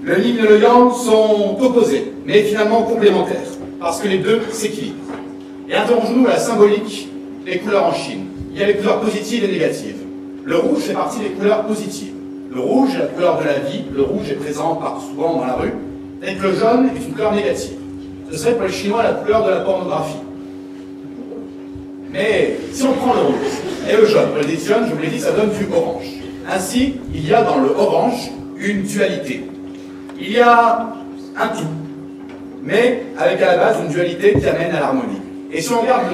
Le yin et le yang sont opposés, mais finalement complémentaires, parce que les deux s'équilibrent. Et interrogeons-nous à la symbolique des couleurs en Chine. Il y a les couleurs positives et négatives. Le rouge fait partie des couleurs positives. Le rouge est la couleur de la vie, le rouge est présent souvent dans la rue, et que le jaune est une couleur négative. Ce serait pour les Chinois la couleur de la pornographie. Mais si on prend le rouge et le jaune, on le additionne, je vous l'ai dit, ça donne du orange. Ainsi, il y a dans le orange une dualité. Il y a un tout, mais avec à la base une dualité qui amène à l'harmonie. Et si on regarde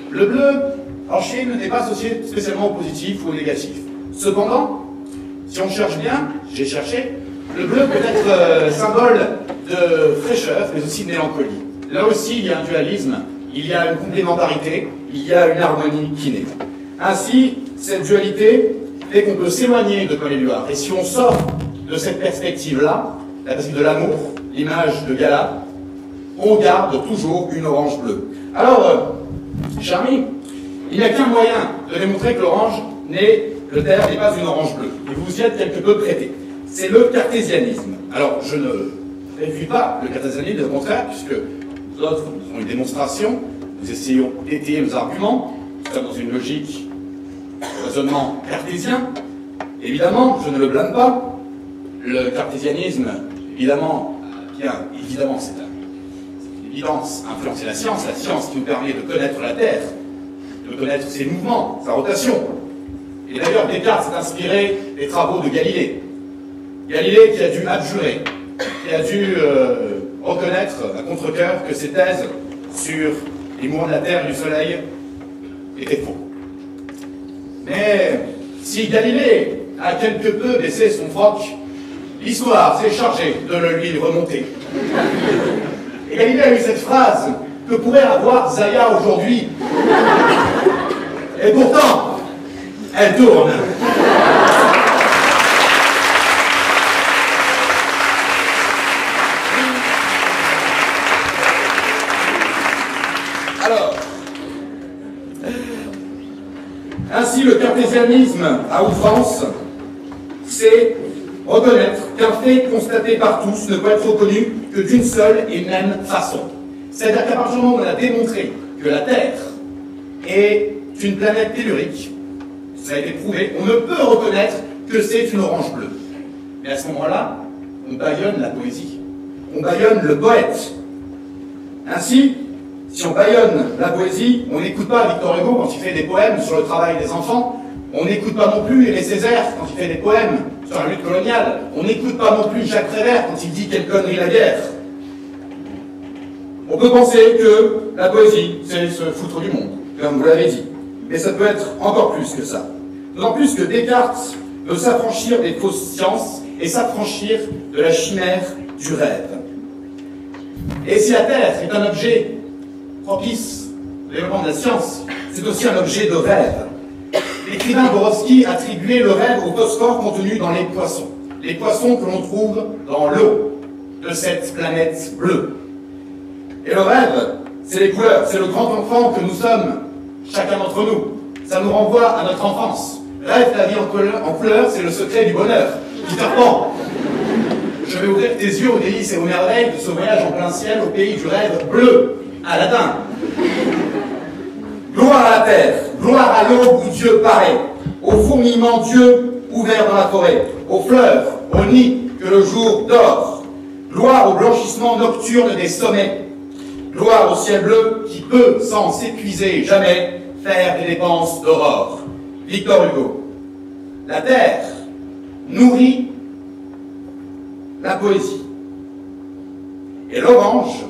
le bleu en Chine n'est pas associé spécialement au positif ou au négatif. Cependant, si on cherche bien, j'ai cherché, le bleu peut être symbole de fraîcheur, mais aussi de mélancolie. Là aussi, il y a un dualisme, il y a une complémentarité, il y a une harmonie qui naît. Ainsi, cette dualité fait qu'on peut s'éloigner de Paul Éluard. Et si on sort de cette perspective-là, la perspective de l'amour, l'image de Gala, on garde toujours une orange bleue. Alors, Charmy, il n'y a qu'un moyen de démontrer que l'orange le terre n'est pas une orange bleue. Et vous y êtes quelque peu prêté. C'est le cartésianisme. Alors, je ne réfuie pas le cartésianisme, au contraire, puisque nous autres, nous avons une démonstration, nous essayons d'étayer nos arguments, nous sommes dans une logique de raisonnement cartésien. Évidemment, je ne le blâme pas. Le cartésianisme, évidemment, c'est une évidence, influencer la science qui nous permet de connaître la Terre, de connaître ses mouvements, sa rotation. Et d'ailleurs, Descartes s'est inspiré des travaux de Galilée. Galilée qui a dû abjurer, qui a dû reconnaître à contre-cœur que ses thèses sur les mouvements de la Terre et du Soleil étaient faux. Mais si Galilée a quelque peu baissé son froc, l'histoire s'est chargée de le lui remonter. Et Galilée a eu cette phrase que pourrait avoir Zaya aujourd'hui. Et pourtant, elle tourne. Alors, ainsi le cartésianisme à outrance, c'est reconnaître qu'un fait constaté par tous ne peut être reconnu que d'une seule et même façon. C'est-à-dire qu'à partir du moment où on a démontré que la Terre est une planète tellurique, ça a été prouvé, on ne peut reconnaître que c'est une orange bleue. Mais à ce moment-là, on bâillonne la poésie, on bâillonne le poète. Ainsi, si on bâillonne la poésie, on n'écoute pas Victor Hugo quand il fait des poèmes sur le travail des enfants, on n'écoute pas non plus Aimé Césaire quand il fait des poèmes sur la lutte coloniale, on n'écoute pas non plus Jacques Prévert quand il dit quelle connerie la guerre. On peut penser que la poésie, c'est se foutre du monde, comme vous l'avez dit. Mais ça peut être encore plus que ça. D'autant plus que Descartes veut s'affranchir des fausses sciences et s'affranchir de la chimère du rêve. Et si la Terre est un objet propice au développement de la science, c'est aussi un objet de rêve. L'écrivain Borowski attribuait le rêve au phosphore contenu dans les poissons que l'on trouve dans l'eau de cette planète bleue. Et le rêve, c'est les couleurs, c'est le grand enfant que nous sommes, chacun d'entre nous. Ça nous renvoie à notre enfance. Rêve la vie en couleur, c'est le secret du bonheur. Peter Pan, je vais ouvrir tes yeux aux délices et aux merveilles de ce voyage en plein ciel au pays du rêve bleu, Aladdin. Gloire à la terre, gloire à l'aube où Dieu paraît, au fourmillement Dieu ouvert dans la forêt, aux fleurs, au nid que le jour dort. Gloire au blanchissement nocturne des sommets. Gloire au ciel bleu qui peut, sans s'épuiser jamais, faire des dépenses d'aurore. Victor Hugo. La terre nourrit la poésie. Et l'orange,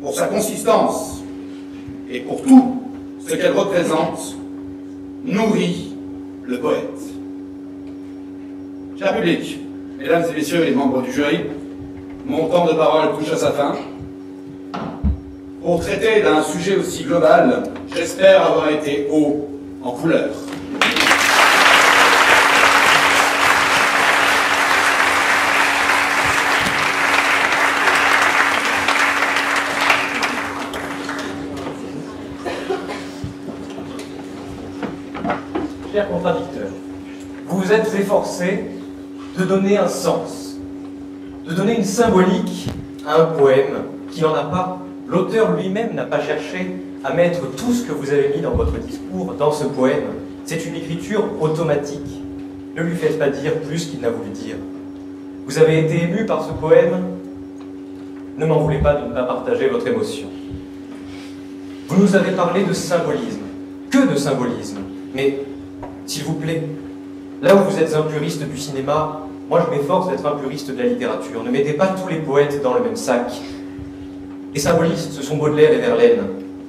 pour sa consistance et pour tout ce qu'elle représente, nourrit le poète. Cher public, mesdames et messieurs les membres du jury, mon temps de parole touche à sa fin. Pour traiter d'un sujet aussi global, j'espère avoir été haut en couleur. Chers contradicteurs, vous vous êtes efforcés de donner un sens, de donner une symbolique à un poème qui n'en a pas. L'auteur lui-même n'a pas cherché à mettre tout ce que vous avez mis dans votre discours dans ce poème. C'est une écriture automatique. Ne lui faites pas dire plus qu'il n'a voulu dire. Vous avez été ému par ce poème. Ne m'en voulez pas de ne pas partager votre émotion. Vous nous avez parlé de symbolisme. Que de symbolisme. Mais, s'il vous plaît, là où vous êtes un puriste du cinéma, moi je m'efforce d'être un puriste de la littérature. Ne mettez pas tous les poètes dans le même sac. Les symbolistes, ce sont Baudelaire et Verlaine.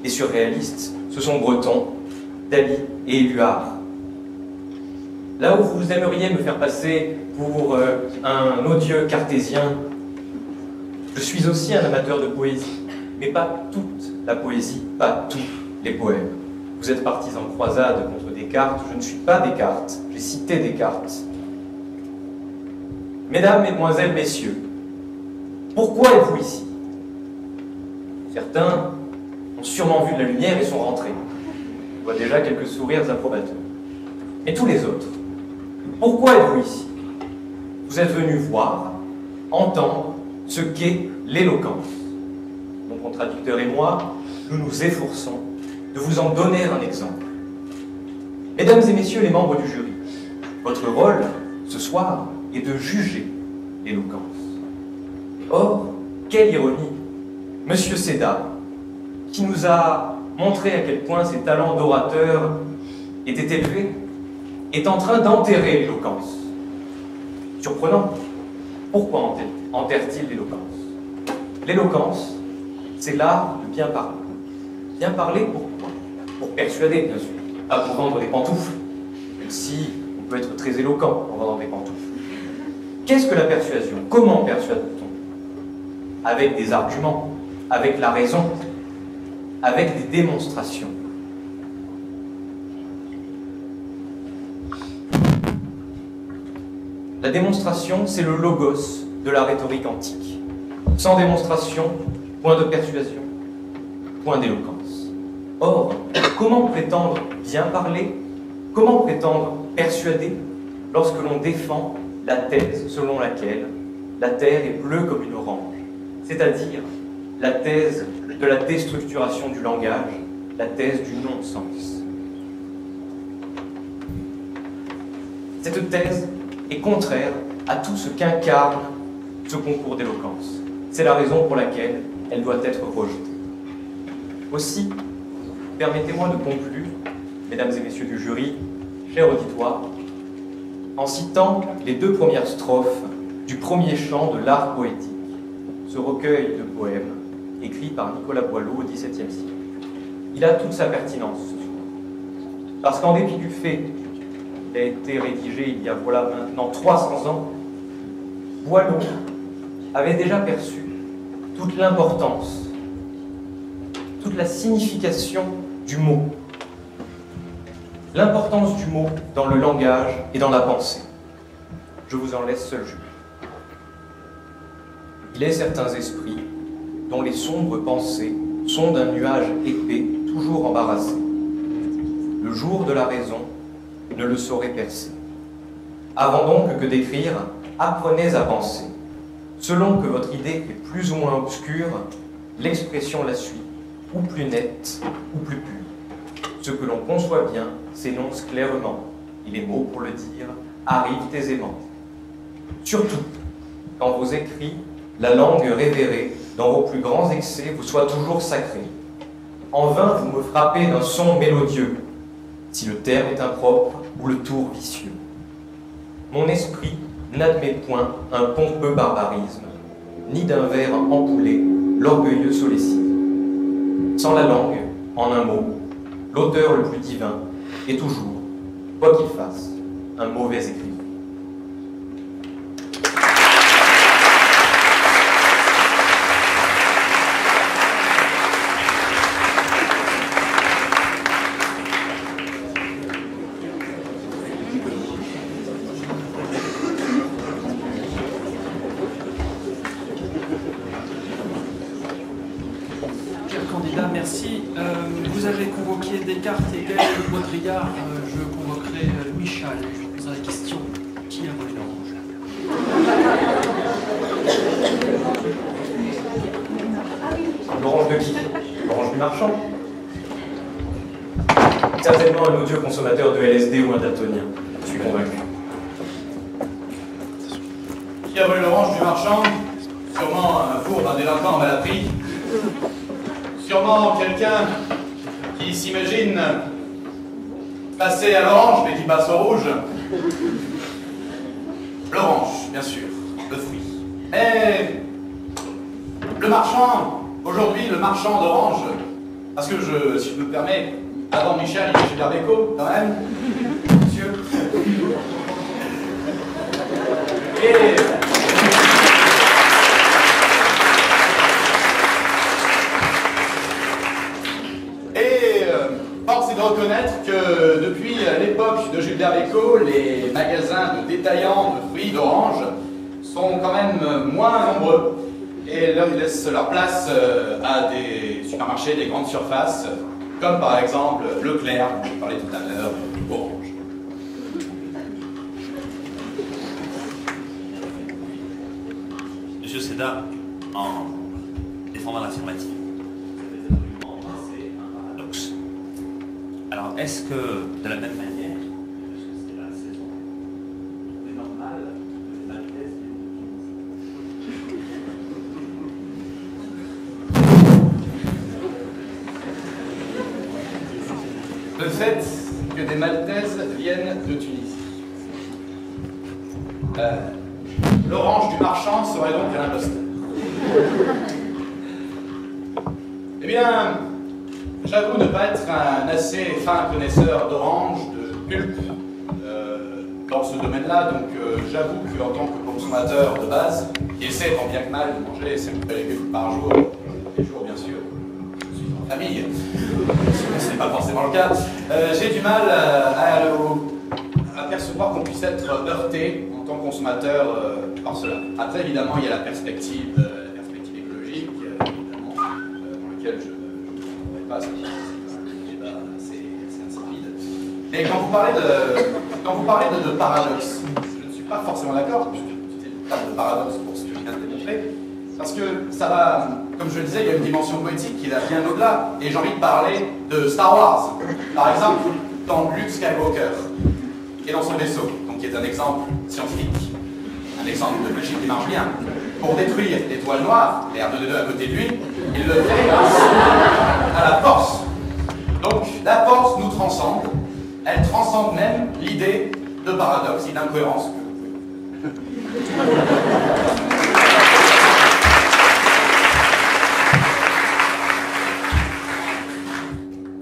Les surréalistes, ce sont Breton, Dali et Éluard. Là où vous aimeriez me faire passer pour un odieux cartésien, je suis aussi un amateur de poésie, mais pas toute la poésie, pas tous les poèmes. Vous êtes partis en croisade contre Descartes, je ne suis pas Descartes, j'ai cité Descartes. Mesdames, Mesdemoiselles, Messieurs, pourquoi êtes-vous ici? Certains ont sûrement vu de la lumière et sont rentrés. Je vois déjà quelques sourires approbateurs. Et tous les autres, pourquoi êtes-vous ici? Vous êtes venus voir, entendre ce qu'est l'éloquence. Mon contradicteur et moi, nous nous efforçons de vous en donner un exemple. Mesdames et messieurs les membres du jury, votre rôle, ce soir, est de juger l'éloquence. Or, quelle ironie! Monsieur Seda, qui nous a montré à quel point ses talents d'orateur étaient élevés, est en train d'enterrer l'éloquence. Surprenant. Pourquoi enterre-t-il l'éloquence? L'éloquence, c'est l'art de bien parler. Bien parler pourquoi? Pour persuader, bien sûr, pas pour vendre des pantoufles, même si on peut être très éloquent en vendant des pantoufles. Qu'est-ce que la persuasion? Comment persuade-t-on? Avec des arguments, avec la raison, avec des démonstrations. La démonstration, c'est le logos de la rhétorique antique. Sans démonstration, point de persuasion, point d'éloquence. Or, comment prétendre bien parler? Comment prétendre persuader lorsque l'on défend la thèse selon laquelle la terre est bleue comme une orange, c'est-à-dire la thèse de la déstructuration du langage, la thèse du non-sens. Cette thèse est contraire à tout ce qu'incarne ce concours d'éloquence. C'est la raison pour laquelle elle doit être rejetée. Aussi, permettez-moi de conclure, mesdames et messieurs du jury, cher auditoire, en citant les 2 premières strophes du premier chant de l'art poétique, ce recueil de poèmes écrit par Nicolas Boileau au XVIIe siècle. Il a toute sa pertinence ce soir. Parce qu'en dépit du fait qu'il a été rédigé il y a voilà maintenant 300 ans, Boileau avait déjà perçu toute l'importance, toute la signification du mot. L'importance du mot dans le langage et dans la pensée. Je vous en laisse seul juger. Il est certains esprits dont les sombres pensées sont d'un nuage épais, toujours embarrassé. Le jour de la raison ne le saurait percer. Avant donc que d'écrire, apprenez à penser. Selon que votre idée est plus ou moins obscure, l'expression la suit, ou plus nette, ou plus pure. Ce que l'on conçoit bien s'énonce clairement, et les mots pour le dire arrivent aisément. Surtout, quand vos écrits, la langue révérée, dans vos plus grands excès, vous soient toujours sacrés. En vain vous me frappez d'un son mélodieux, si le terme est impropre ou le tour vicieux. Mon esprit n'admet point un pompeux barbarisme, ni d'un vers ampoulé l'orgueilleux solécisme. Sans la langue, en un mot, l'auteur le plus divin est toujours, quoi qu'il fasse, un mauvais écrivain. Merci. Vous avez convoqué Descartes, Hegel, Baudrillard. Je convoquerai Michal. Je vous poserai la question. Qui a volé l'orange? L'orange de qui? L'orange du marchand? Certainement un odieux consommateur de LSD ou un daltonien. Je suis convaincu. Qui a volé l'orange du marchand? Sûrement un four d'un délinquant mal appris. Sûrement quelqu'un qui s'imagine passer à l'orange mais qui passe au rouge. L'orange, bien sûr, le fruit. Mais le marchand, aujourd'hui le marchand d'orange, parce que si je me permets, avant Michel, il y a Gilbert Bécaud, quand même, monsieur. Force est de reconnaître que depuis l'époque de Gilbert Bécaud, les magasins de détaillants de fruits d'orange sont quand même moins nombreux et ils laissent leur place à des supermarchés, des grandes surfaces, comme par exemple Leclerc, dont je parlais tout à l'heure, Orange. Monsieur Seda, en défendant l'affirmative, alors, est-ce que, de la même manière, puisque c'est la saison, c'est normal que la thèse Le fait que des Maltaises viennent de Tunisie. L'orange du marchand serait donc un imposteur. Eh bien, j'avoue ne pas être un assez fin connaisseur d'orange, de pulpe, dans ce domaine-là, donc j'avoue qu'en tant que consommateur de base, qui essaie tant bien que mal de manger 5 légumes par jour, tous les jours bien sûr, je suis en famille, ce n'est pas forcément le cas, j'ai du mal à percevoir qu'on puisse être heurté en tant que consommateur par cela. Après évidemment il y a la perspective écologique, évidemment, dans laquelle je ne pas, c'est insipide. Mais quand vous parlez de paradoxe, je ne suis pas forcément d'accord, je suis le terme de paradoxe pour ce que je viens de démontrer, parce que ça va, comme je le disais, il y a une dimension poétique qui va bien au-delà, et j'ai envie de parler de Star Wars. Par exemple, dans Luke Skywalker, qui est dans son vaisseau, donc qui est un exemple scientifique, un exemple de logique qui marche bien. Pour détruire l'étoile noire, et R2-D2 à côté de lui, il le fait grâce à la force. Donc la force nous transcende, elle transcende même l'idée de paradoxe et d'incohérence.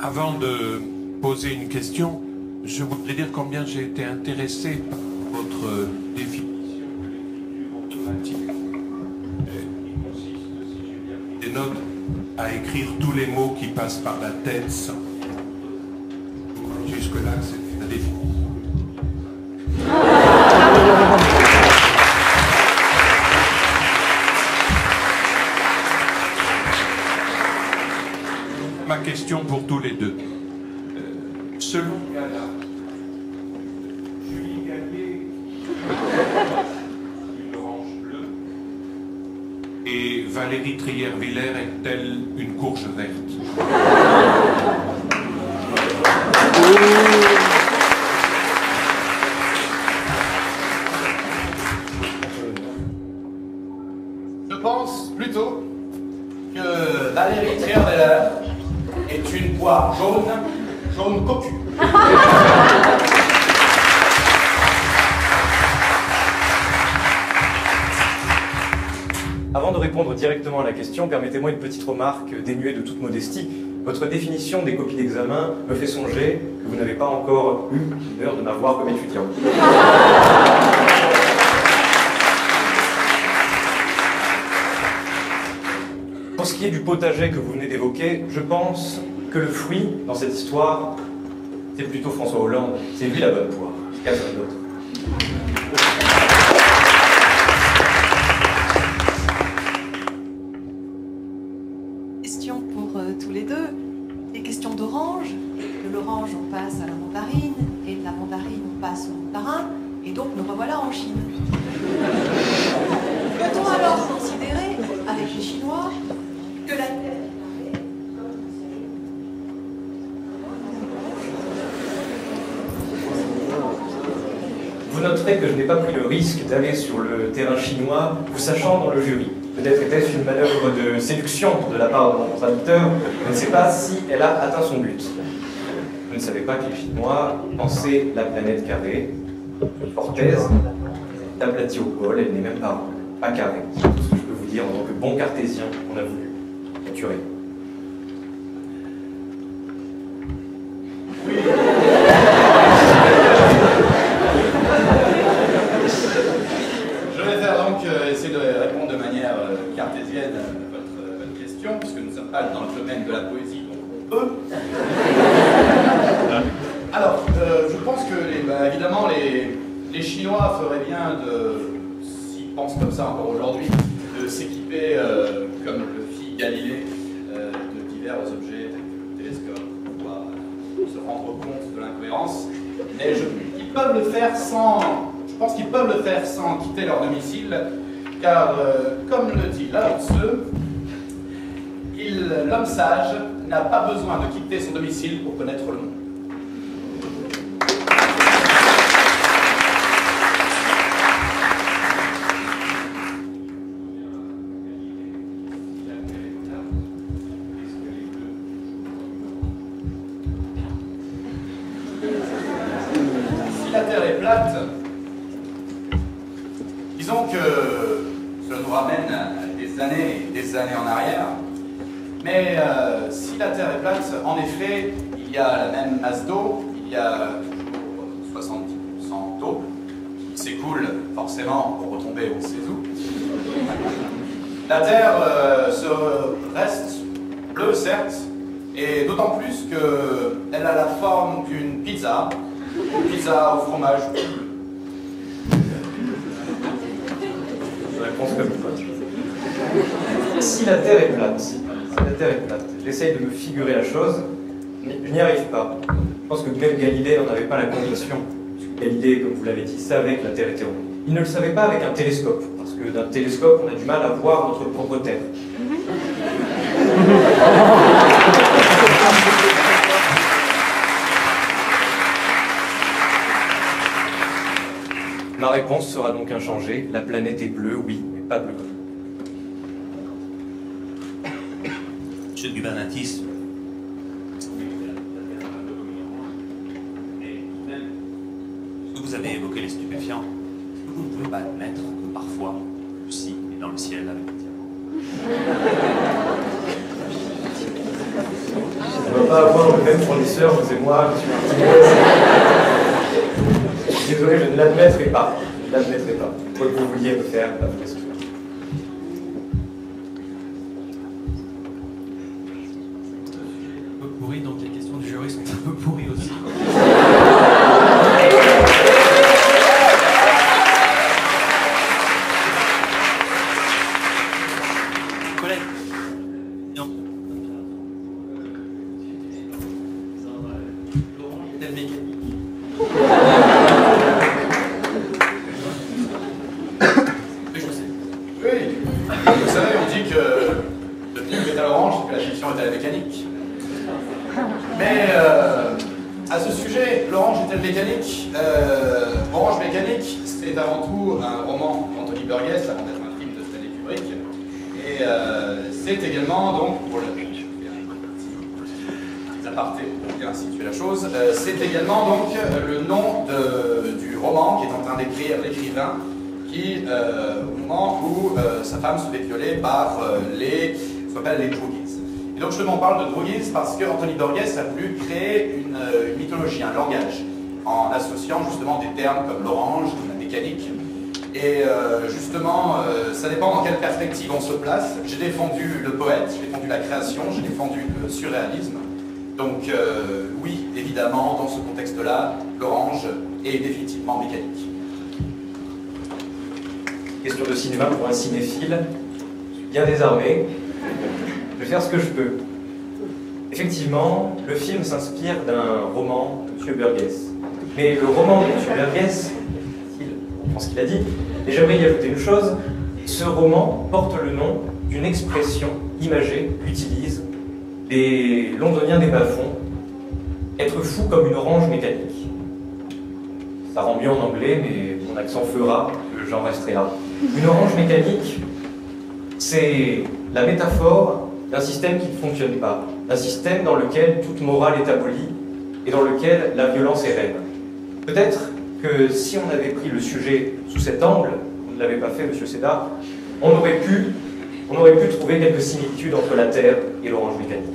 Avant de poser une question, je voudrais dire combien j'ai été intéressé par votre définition automatique. Il consiste, si j'ai bien pris des notes, à écrire tous les mots qui passent par la tête sans. Jusque-là, c'est la définition. Ma question pour tous les deux. Selon Gala, Julie Gallier, l'orange bleue, et Valérie Trier-Villers est-elle une courge verte? Je pense plutôt que Valérie Trier-Villers est noir, jaune cocu. Avant de répondre directement à la question, permettez-moi une petite remarque dénuée de toute modestie. Votre définition des copies d'examen me fait songer que vous n'avez pas encore eu l'honneur de m'avoir comme étudiant. Pour ce qui est du potager que vous venez d'évoquer, je pense que le fruit dans cette histoire, c'est plutôt François Hollande. C'est lui la bonne poire, personne d'autre. Question pour tous les deux. Des questions d'orange. De l'orange, on passe à la mandarine. Et de la mandarine, on passe au mandarin. Et donc, nous revoilà en Chine. Peut-on alors considérer, avec les Chinois, que la Terre... Vous noterez que je n'ai pas pris le risque d'aller sur le terrain chinois, vous sachant dans le jury. Peut-être était-ce une manœuvre de séduction de la part de mon traducteur. Je ne sais pas si elle a atteint son but. Je ne savais pas que les Chinois pensaient la planète carrée. Orthez est aplatie au pôle, elle n'est même pas carrée. C'est tout ce que je peux vous dire en tant que bon cartésien qu'on a voulu capturer. Je vais faire donc essayer de répondre de manière cartésienne à votre question, puisque nous ne sommes pas dans le domaine de la poésie, donc on peut. Alors, je pense que évidemment les Chinois feraient bien de, s'ils pensent comme ça encore aujourd'hui, de s'équiper, comme le fit Galilée, de divers objets tels que le télescope pour pouvoir se rendre compte de l'incohérence. Mais ils peuvent le faire sans... Je pense qu'ils peuvent le faire sans quitter leur domicile, car, comme le dit Lao Tzu, l'homme sage n'a pas besoin de quitter son domicile pour connaître le monde. Si la Terre est plate, disons que cela nous ramène à des années et des années en arrière, mais si la Terre est plate, en effet, il y a la même masse d'eau, il y a toujours 70% d'eau qui s'écoule forcément pour retomber on sait où. La Terre reste bleue, certes, et d'autant plus qu'elle a la forme d'une pizza au fromage bleu. Réponse comme une pote. Si la Terre est plate, j'essaye de me figurer la chose, mais je n'y arrive pas. Je pense que même Galilée n'en avait pas la conviction. Galilée, comme vous l'avez dit, savait que la Terre était ronde. Il ne le savait pas avec un télescope, parce que d'un télescope, on a du mal à voir notre propre Terre. Ma réponse sera donc inchangée. La planète est bleue, oui, mais pas bleue. Monsieur Gubernatis, vous avez évoqué les stupéfiants. Est-ce que vous ne pouvez pas admettre que parfois, Lucie est dans le ciel avec le diamant? On ne va pas avoir le même fournisseur, vous et moi, monsieur Martinez. Désolé, je ne l'admettrai pas. Je ne l'admettrai pas. Quoi que vous vouliez me faire, à vous question. Un peu pourri, donc les questions du jury sont un peu pourries aussi. Collègue. Non. Tel mécanique. Oui, vous savez, on dit que le pneu est à l'orange et que la fiction est à la mécanique. Mais à ce sujet, l'orange est-elle mécanique? Orange mécanique, c'est avant tout un roman d'Anthony Burgess avant d'être un film de Stanley Kubrick. Et c'est également, donc, pour les aparté pour bien situer la chose. C'est également donc le nom du roman qui est en train d'écrire l'écrivain qui, au moment où sa femme se fait violer par ce qu'on appelle les Drugis. Et donc justement on parle de Drugis parce que Anthony Burgess a voulu créer une mythologie, un langage, en associant justement des termes comme l'orange, comme la mécanique. Et justement, ça dépend dans quelle perspective on se place. J'ai défendu le poète, j'ai défendu la création, j'ai défendu le surréalisme. Donc oui, évidemment, dans ce contexte-là, l'orange est définitivement mécanique. Question de cinéma pour un cinéphile. Je suis bien désarmé. Je vais faire ce que je peux. Effectivement, le film s'inspire d'un roman de M. Burgess. Mais le roman de M. Burgess, je pense qu'il a dit, et j'aimerais y ajouter une chose, ce roman porte le nom d'une expression imagée qu'utilisent les londoniens des bas-fonds, être fou comme une orange mécanique. Ça rend mieux en anglais, mais mon accent fera que j'en resterai là. Une orange mécanique, c'est la métaphore d'un système qui ne fonctionne pas, d'un système dans lequel toute morale est abolie et dans lequel la violence est reine. Peut-être que si on avait pris le sujet sous cet angle, vous ne l'avez pas fait, M. Sédar, on aurait pu trouver quelques similitudes entre la Terre et l'orange mécanique.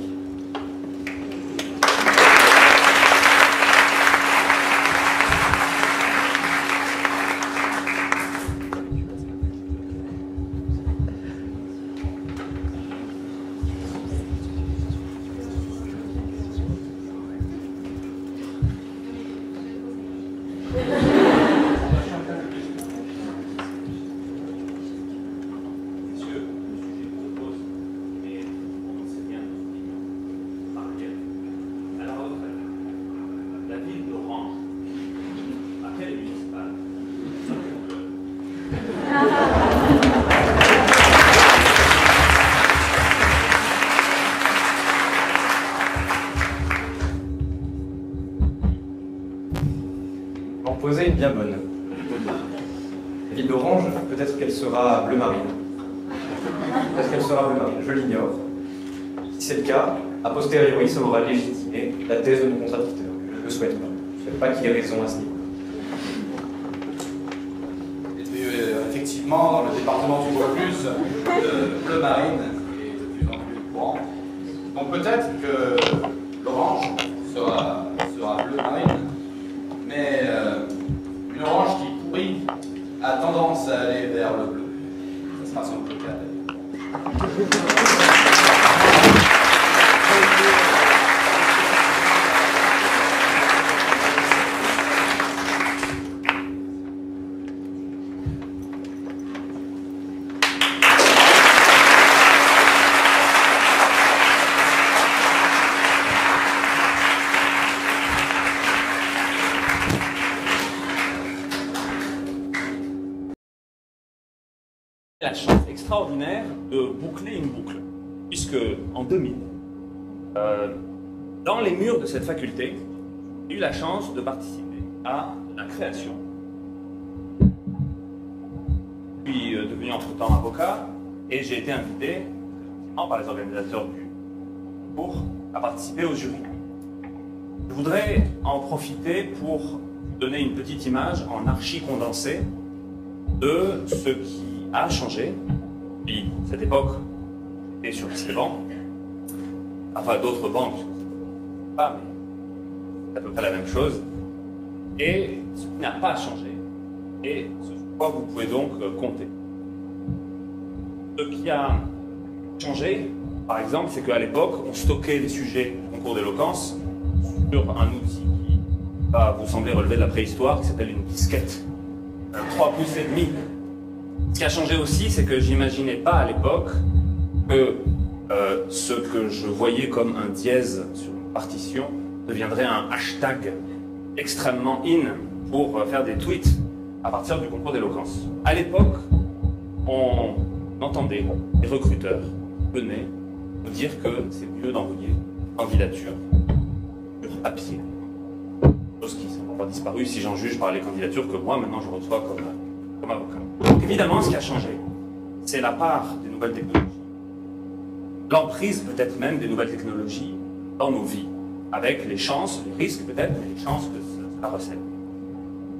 Poser une bien bonne. La ville d'Orange, peut-être qu'elle sera bleu marine. Peut-être qu'elle sera bleu marine, je l'ignore. Si c'est le cas, a posteriori, ça aura légitimé la thèse de mon contradicteur. Je ne le souhaite pas. Je ne souhaite pas qu'il ait raison à ce niveau. Effectivement, dans le département du Vaucluse, le bleu marine est de plus en plus courant. Donc peut-être que l'orange sera bleu marine, mais une orange qui pourrit a tendance à aller vers le bleu. Ça sera son peu cas. La chance extraordinaire de boucler une boucle, puisque en 2000, dans les murs de cette faculté, j'ai eu la chance de participer à la création. Je suis devenu entre-temps avocat et j'ai été invité par les organisateurs du cours à participer au jury. Je voudrais en profiter pour donner une petite image en archi-condensé de ce qui a changé. Puis, cette époque, j'étais sur ces bancs, enfin d'autres bancs, pas, mais c'est à peu près la même chose. Et ce qui n'a pas changé, et ce sur quoi vous pouvez donc compter. Ce qui a changé, par exemple, c'est qu'à l'époque, on stockait les sujets du concours d'éloquence sur un outil qui va vous sembler relever de la préhistoire, qui s'appelle une disquette, 3 pouces et demi. Ce qui a changé aussi, c'est que j'imaginais pas à l'époque que ce que je voyais comme un dièse sur une partition deviendrait un hashtag extrêmement in pour faire des tweets à partir du concours d'éloquence. À l'époque, on entendait les recruteurs venaient nous dire que c'est mieux d'envoyer une candidature sur papier. Chose qui s'est encore disparu si j'en juge par les candidatures que moi maintenant je reçois comme avocat. Donc évidemment, ce qui a changé, c'est la part des nouvelles technologies. L'emprise peut-être même des nouvelles technologies dans nos vies. avec les chances, les risques peut-être, mais les chances que ça recèle.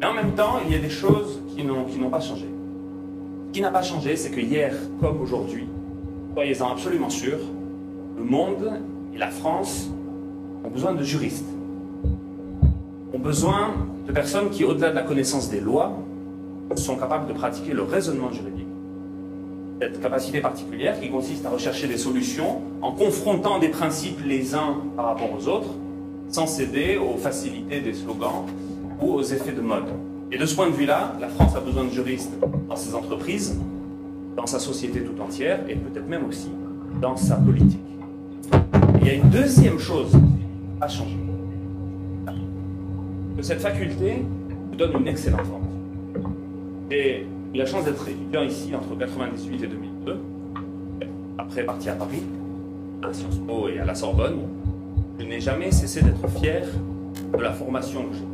Mais en même temps, il y a des choses qui n'ont pas changé. Ce qui n'a pas changé, c'est que hier, comme aujourd'hui, soyez-en absolument sûrs, le monde et la France ont besoin de juristes. Ont besoin de personnes qui, au-delà de la connaissance des lois, sont capables de pratiquer le raisonnement juridique. Cette capacité particulière qui consiste à rechercher des solutions en confrontant des principes les uns par rapport aux autres, sans céder aux facilités des slogans ou aux effets de mode. Et de ce point de vue-là, la France a besoin de juristes dans ses entreprises, dans sa société tout entière, et peut-être même aussi dans sa politique. Et il y a une deuxième chose à changer. Que cette faculté vous donne une excellente formation. J'ai eu la chance d'être étudiant ici entre 1998 et 2002, après parti à Paris, à Sciences Po et à la Sorbonne. Je n'ai jamais cessé d'être fier de la formation que j'ai eue.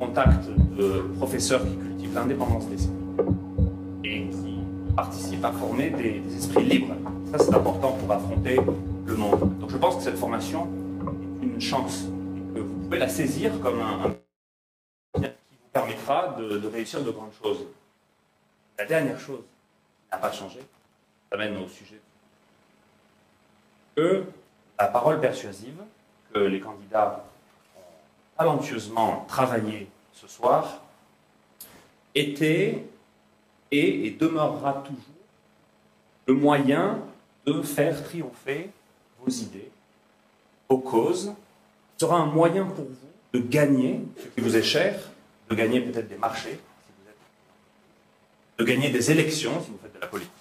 Contact de professeurs qui cultivent l'indépendance d'esprit et qui participent à former des esprits libres. Ça, c'est important pour affronter le monde. Donc je pense que cette formation est une chance et que vous pouvez la saisir comme un qui vous permettra de réussir de grandes choses. La dernière chose qui n'a pas changé, ça mène au sujet, que la parole persuasive que les candidats ont talentueusement travaillé ce soir était et demeurera toujours le moyen de faire triompher vos idées, vos causes, sera un moyen pour vous de gagner ce qui vous est cher, de gagner peut-être des marchés, si vous êtes, de gagner des élections, si vous faites de la politique,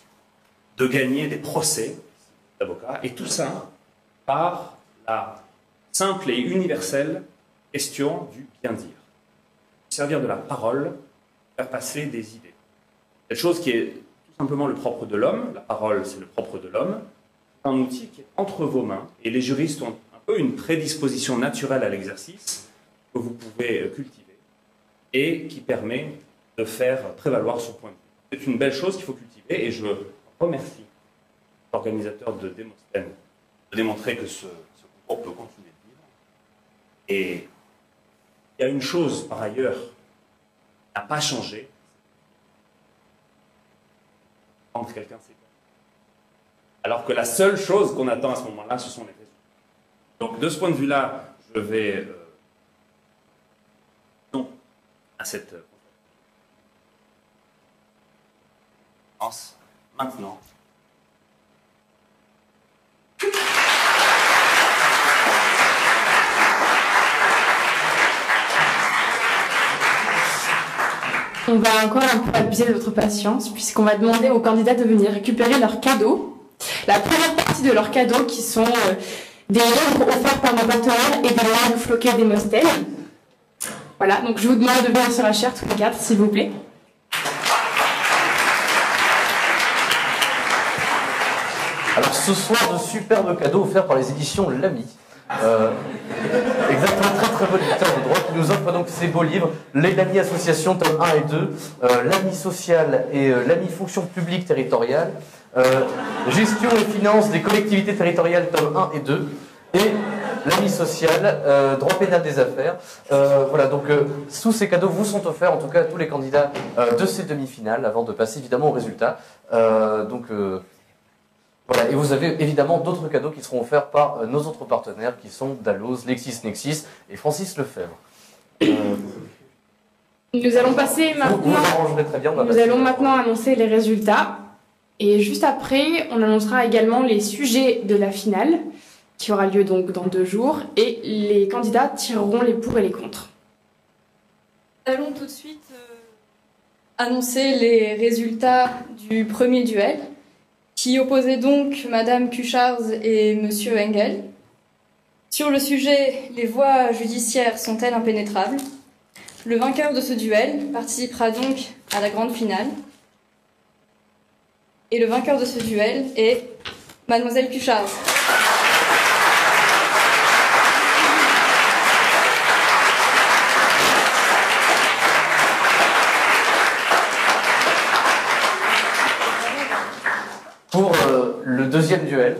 de gagner des procès, si vous êtes avocat, et tout ça par la simple et universelle question du bien-dire. Servir de la parole, faire passer des idées. Quelque chose qui est tout simplement le propre de l'homme, la parole c'est le propre de l'homme, c'est un outil qui est entre vos mains, et les juristes ont un peu une prédisposition naturelle à l'exercice que vous pouvez cultiver et qui permet de faire prévaloir son point de vue. C'est une belle chose qu'il faut cultiver et je remercie l'organisateur de Démosthène de démontrer que ce concours peut continuer de vivre. Et il y a une chose par ailleurs qui n'a pas changé. Quand quelqu'un s'égare. Alors que la seule chose qu'on attend à ce moment-là, ce sont les résultats. Donc de ce point de vue-là, je vais non à cette conférence maintenant. On va encore un peu abuser de votre patience puisqu'on va demander aux candidats de venir récupérer leurs cadeaux. La première partie de leurs cadeaux qui sont des livres offerts par nos partenaires et des langues floquées des Démosthène. Voilà, donc je vous demande de venir sur la chaire tous les quatre, s'il vous plaît. Alors ce soir, de superbes cadeaux offerts par les éditions Lamy. Exactement, très bon éditeur de droit qui nous offre donc ces beaux livres, les Lamy Association, tome 1 et 2, Lamy Social et Lamy Fonction Publique Territoriale, Gestion et Finances des Collectivités Territoriales, tome 1 et 2, et Lamy Social, Droit Pénal des Affaires. Voilà, donc tous ces cadeaux vous sont offerts, en tout cas à tous les candidats de ces demi-finales, avant de passer évidemment aux résultats. Voilà, et vous avez évidemment d'autres cadeaux qui seront offerts par nos autres partenaires qui sont Dalloz, LexisNexis et Francis Lefebvre. Nous allons passer maintenant. Vous très bien, nous allons maintenant annoncer les résultats. Et juste après, on annoncera également les sujets de la finale, qui aura lieu donc dans 2 jours, et les candidats tireront les pour et les contre. Nous allons tout de suite annoncer les résultats du premier duel, qui opposait donc Madame Cucharz et Monsieur Engel. Sur le sujet, les voies judiciaires sont-elles impénétrables? Le vainqueur de ce duel participera donc à la grande finale. Et le vainqueur de ce duel est Mademoiselle Cucharz. Pour le deuxième duel,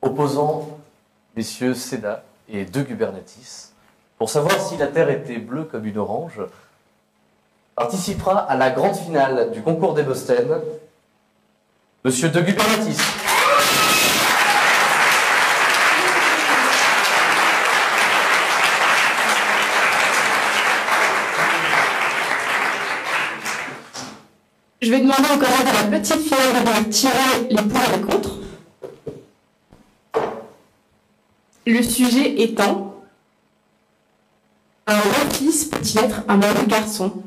opposant messieurs Seda et De Gubernatis, pour savoir si la Terre était bleue comme une orange, participera à la grande finale du concours Démosthène, monsieur De Gubernatis. Je vais demander encore à la petite finale de tirer les pour et les contre. Le sujet étant: un bon fils peut-il être un mauvais garçon?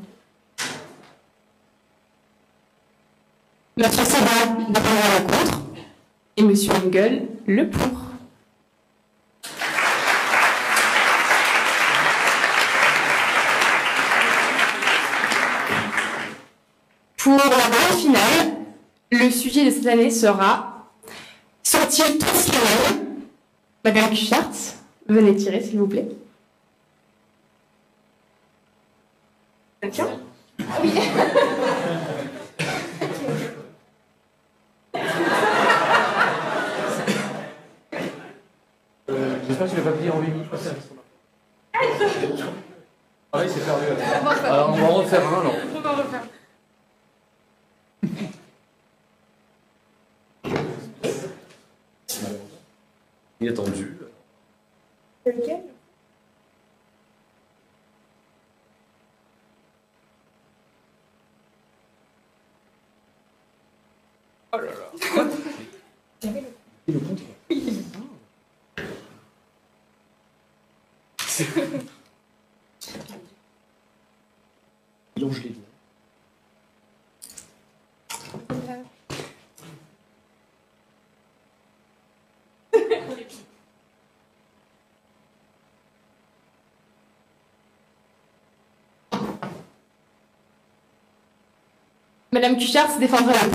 Monsieur Seda défendra le contre et monsieur Engel le pour. Pour la grande finale, le sujet de cette année sera: sont-ils tous les mêmes? Madame Kuchartz, venez tirer s'il vous plaît. Quelqu'un? Oui. J'espère que tu l'as pas plié en 8 minutes. Ah oui, c'est perdu. Alors on va en refaire un, non? On va en refaire. Il est tendu. C'est lequel? Oh là là. Le contre. Longe les doigts. Madame Kuchartz défendra la pour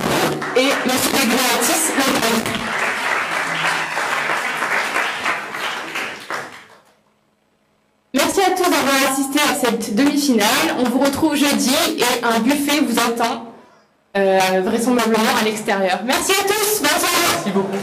et monsieur De Gubernatis le contre. Merci à tous d'avoir assisté à cette demi-finale. On vous retrouve jeudi et un buffet vous attend vraisemblablement à l'extérieur. Merci à tous. Bonne soirée. Merci beaucoup.